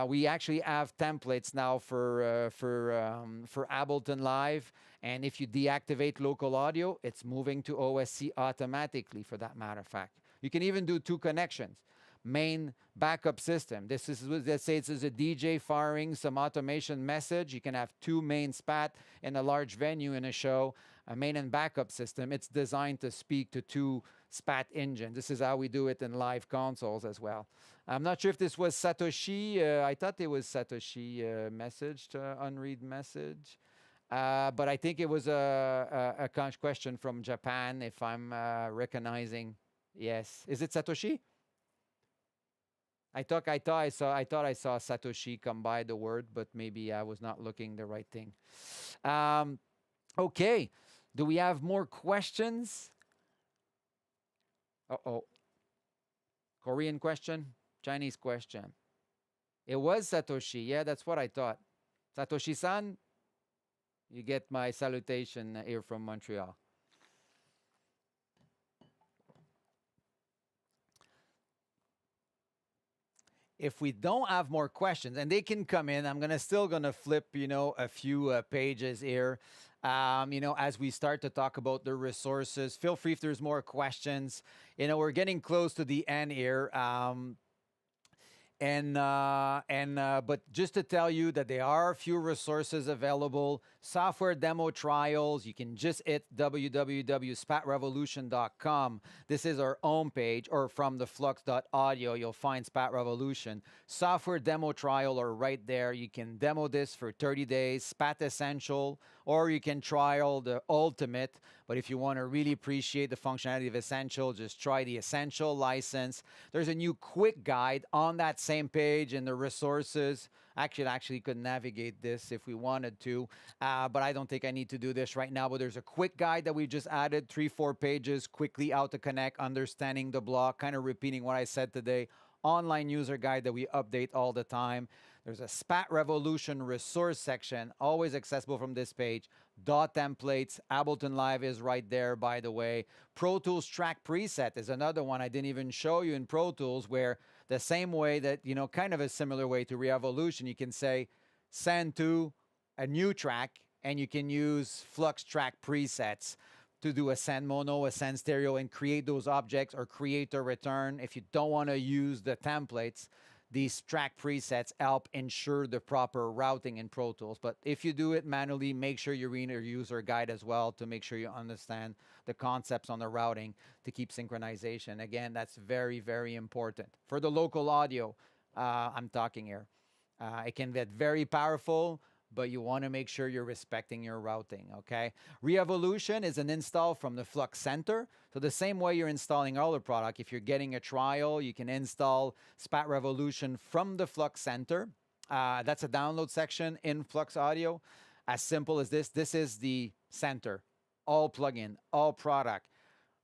We actually have templates now for Ableton Live, and if you deactivate local audio, it's moving to OSC automatically, for that matter of fact. You can even do 2 connections. Main backup system. This is, let's say, it's a DJ firing some automation message. You can have 2 main SPAT in a large venue in a show, a main and backup system. It's designed to speak to 2 SPAT engines. This is how we do it in live consoles as well. I'm not sure if this was Satoshi. I thought it was Satoshi message, unread message. But I think it was a question from Japan, if I'm recognizing. Yes. Is it Satoshi? I thought I saw Satoshi come by the word, but maybe I was not looking the right thing. Okay, do we have more questions? Korean question, Chinese question. It was Satoshi. Yeah, that's what I thought. Satoshi-san, you get my salutation here from Montreal. If we don't have more questions, and they can come in, I'm still gonna flip, a few pages here, as we start to talk about the resources. Feel free if there's more questions. We're getting close to the end here. But just to tell you that there are a few resources available. Software demo trials. You can just hit www.spatrevolution.com. This is our homepage, or from the flux.audio, you'll find SPAT Revolution. Software demo trial are right there. You can demo this for 30 days, SPAT Essential, or you can trial the Ultimate. But if you want to really appreciate the functionality of Essential, just try the Essential license. There's a new quick guide on that same page in the resources. Actually could navigate this if we wanted to, but I don't think I need to do this right now. But there's a quick guide that we just added, 3-4 pages, quickly how to connect, understanding the block, kind of repeating what I said today. Online user guide that we update all the time. There's a SPAT Revolution resource section, always accessible from this page. Templates, Ableton Live is right there, by the way. Pro Tools track preset is another one I didn't even show you in Pro Tools, where the same way that, kind of a similar way to Revolution, you can say, send to a new track, and you can use Flux track presets to do a send mono, a send stereo, and create those objects, or create a return. If you don't want to use the templates, these track presets help ensure the proper routing in Pro Tools. But if you do it manually, make sure you read your user guide as well to make sure you understand the concepts on the routing to keep synchronization. Again, that's very, very important. For the local audio, I'm talking here. It can get very powerful, but you want to make sure you're respecting your routing, okay? Revolution is an install from the Flux Center. So the same way you're installing all the product, if you're getting a trial, you can install SPAT Revolution from the Flux Center. That's a download section in Flux Audio. As simple as this. This is the center. All plugin, all product,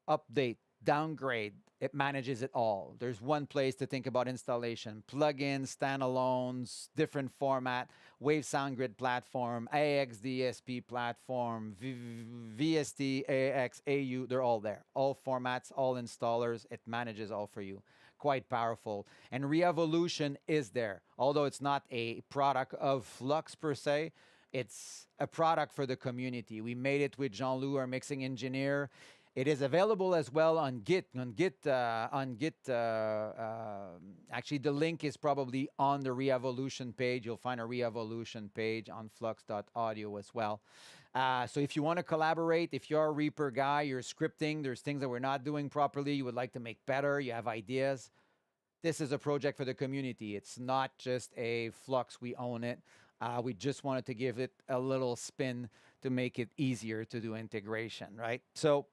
update, downgrade. It manages it all. There's one place to think about installation. Plugins, standalones, different format, Wave Sound Grid platform, AX DSP platform, VST, AX, AU, they're all there. All formats, all installers, it manages all for you. Quite powerful. And Revolution is there. Although it's not a product of Flux per se, it's a product for the community. We made it with Jean-Loup, our mixing engineer. It is available as well on Git. Actually, the link is probably on the Revolution page. You'll find a Revolution page on flux.audio as well. So if you want to collaborate, if you're a Reaper guy, you're scripting, there's things that we're not doing properly, you would like to make better, you have ideas, this is a project for the community. It's not just a Flux, we own it. We just wanted to give it a little spin to make it easier to do integration, right? So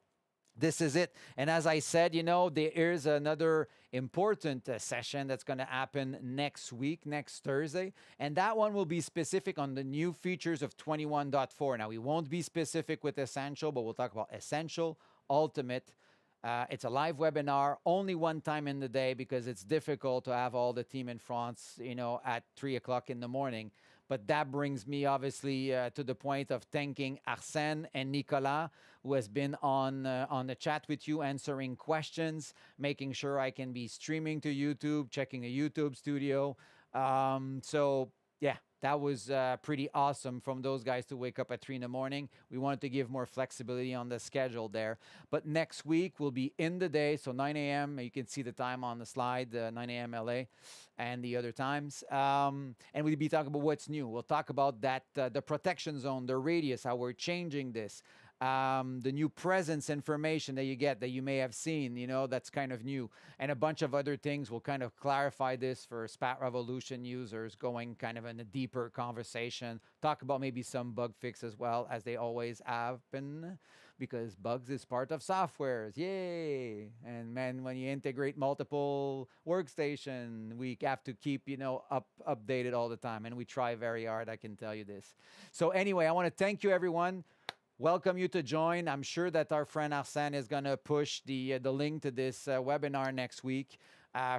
this is it. And as I said, there is another important session that's going to happen next week, next Thursday. And that one will be specific on the new features of 21.4. Now, we won't be specific with Essential, but we'll talk about Essential, Ultimate. It's a live webinar, only one time in the day, because it's difficult to have all the team in France, at 3 o'clock in the morning. But that brings me, obviously, to the point of thanking Arsène and Nicolas, who has been on the chat with you, answering questions, making sure I can be streaming to YouTube, checking the YouTube studio. So, yeah, that was pretty awesome from those guys to wake up at 3 in the morning. We wanted to give more flexibility on the schedule there. But next week will be in the day, so 9 a.m. You can see the time on the slide, 9 a.m. LA, and the other times. And we'll be talking about what's new. We'll talk about that, the protection zone, the radius, how we're changing this. The new presence information that you get that you may have seen, that's kind of new. And a bunch of other things will kind of clarify this for SPAT Revolution users, going kind of in a deeper conversation. Talk about maybe some bug fix as well, as they always have been, because bugs is part of softwares. Yay! And man, when you integrate multiple workstation, we have to keep, updated all the time. And we try very hard, I can tell you this. So anyway, I want to thank you, everyone. Welcome you to join. I'm sure that our friend Arsène is going to push the link to this webinar next week.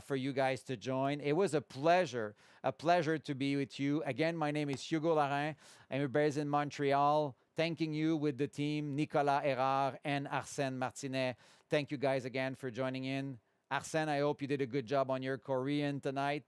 for you guys to join. It was a pleasure to be with you. Again, my name is Hugo Larin. I'm based in Montreal. Thanking you with the team, Nicolas Erard and Arsène Martinet. Thank you guys again for joining in. Arsène, I hope you did a good job on your Korean today,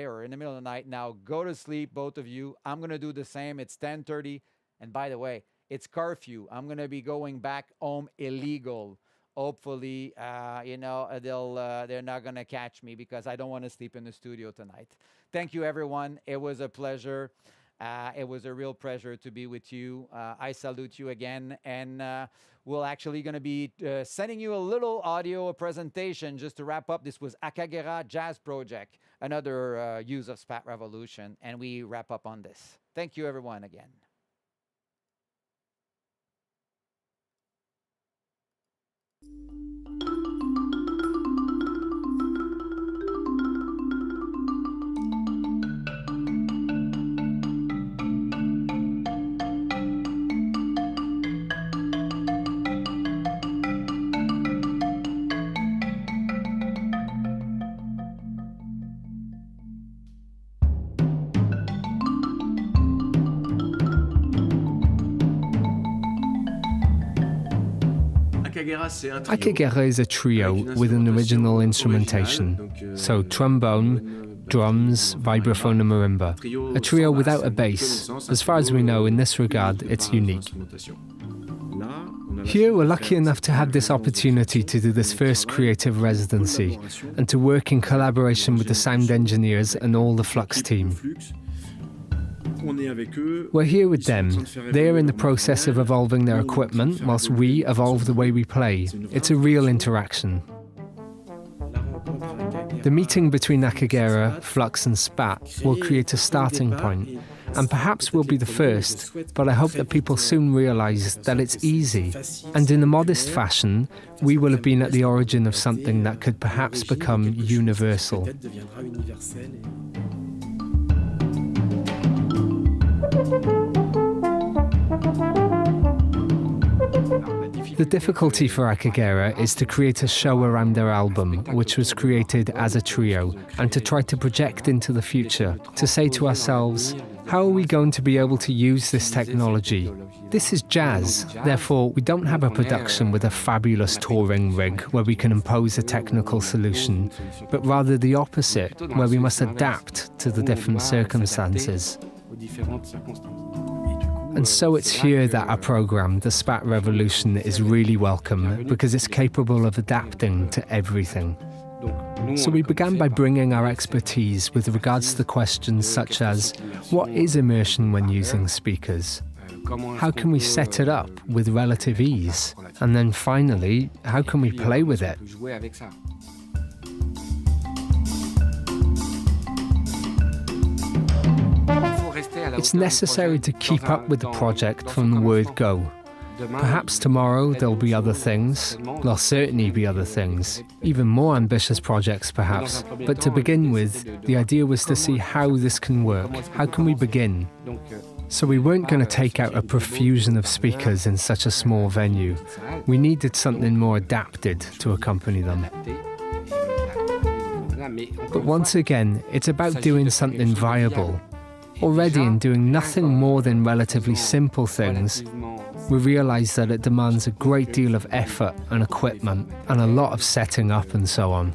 or in the middle of the night. Now go to sleep, both of you. I'm going to do the same. It's 10:30. And by the way, it's curfew. I'm going to be going back home illegal. Hopefully, they're not going to catch me because I don't want to sleep in the studio tonight. Thank you, everyone. It was a pleasure. It was a real pleasure to be with you. I salute you again. And we're actually going to be sending you a little audio presentation just to wrap up. This was Akagera Jazz Project, another use of SPAT Revolution. And we wrap up on this. Thank you, everyone, again. Akagera is a trio with an original instrumentation, so trombone, drums, vibraphone and marimba. A trio without a bass. As far as we know, in this regard, it's unique. Here we're lucky enough to have this opportunity to do this first creative residency and to work in collaboration with the sound engineers and all the Flux team. We're here with them. They're in the process of evolving their equipment whilst we evolve the way we play. It's a real interaction. The meeting between Akagera, Flux and SPAT will create a starting point, and perhaps we'll be the first, but I hope that people soon realise that it's easy. And in a modest fashion, we will have been at the origin of something that could perhaps become universal. The difficulty for Akagera is to create a show around their album, which was created as a trio, and to try to project into the future, to say to ourselves, how are we going to be able to use this technology? This is jazz, therefore we don't have a production with a fabulous touring rig where we can impose a technical solution, but rather the opposite, where we must adapt to the different circumstances. And so it's here that our program, the SPAT Revolution, is really welcome because it's capable of adapting to everything. So we began by bringing our expertise with regards to questions such as, what is immersion when using speakers? How can we set it up with relative ease? And then finally, how can we play with it? It's necessary to keep up with the project from the word go. Perhaps tomorrow there'll be other things, there'll certainly be other things, even more ambitious projects perhaps, but to begin with, the idea was to see how this can work, how can we begin? So we weren't going to take out a profusion of speakers in such a small venue. We needed something more adapted to accompany them. But once again, it's about doing something viable. Already in doing nothing more than relatively simple things, we realise that it demands a great deal of effort and equipment and a lot of setting up and so on.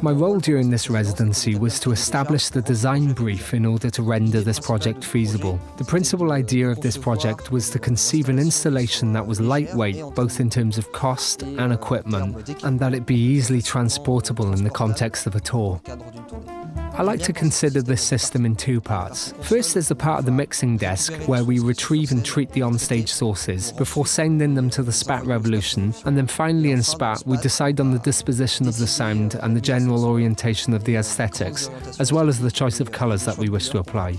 My role during this residency was to establish the design brief in order to render this project feasible. The principal idea of this project was to conceive an installation that was lightweight, both in terms of cost and equipment, and that it be easily transportable in the context of a tour. I like to consider this system in two parts. First, there's the part of the mixing desk where we retrieve and treat the onstage sources before sending them to the SPAT Revolution, and then finally in SPAT we decide on the disposition of the sound and the general orientation of the aesthetics, as well as the choice of colours that we wish to apply.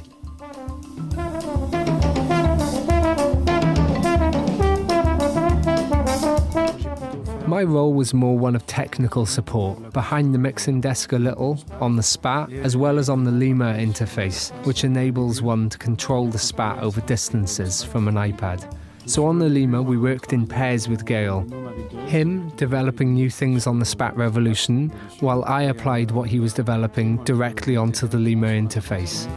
My role was more one of technical support, behind the mixing desk a little, on the SPAT, as well as on the Lima interface, which enables one to control the SPAT over distances from an iPad. So on the Lima, we worked in pairs with Gail. Him developing new things on the SPAT Revolution, while I applied what he was developing directly onto the Lima interface.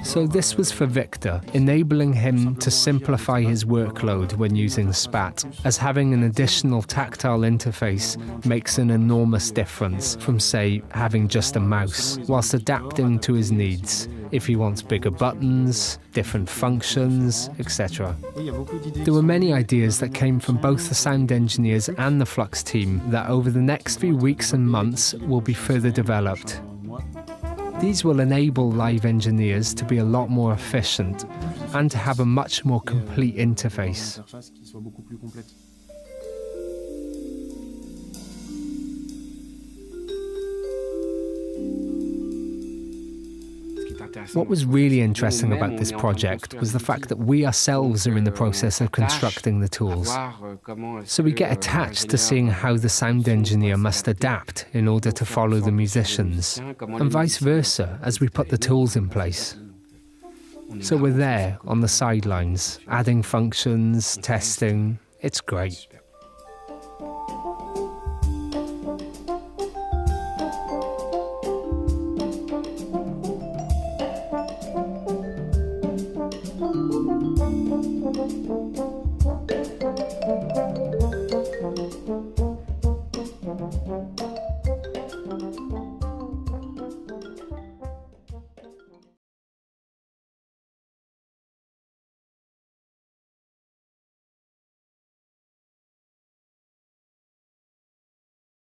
So this was for Victor, enabling him to simplify his workload when using SPAT, as having an additional tactile interface makes an enormous difference from, say, having just a mouse, whilst adapting to his needs, if he wants bigger buttons, different functions, etc. There were many ideas that came from both the sound engineers and the Flux team that over the next few weeks and months will be further developed. These will enable live engineers to be a lot more efficient and to have a much more complete interface. What was really interesting about this project was the fact that we ourselves are in the process of constructing the tools. So we get attached to seeing how the sound engineer must adapt in order to follow the musicians, and vice versa as we put the tools in place. So we're there on the sidelines, adding functions, testing. It's great.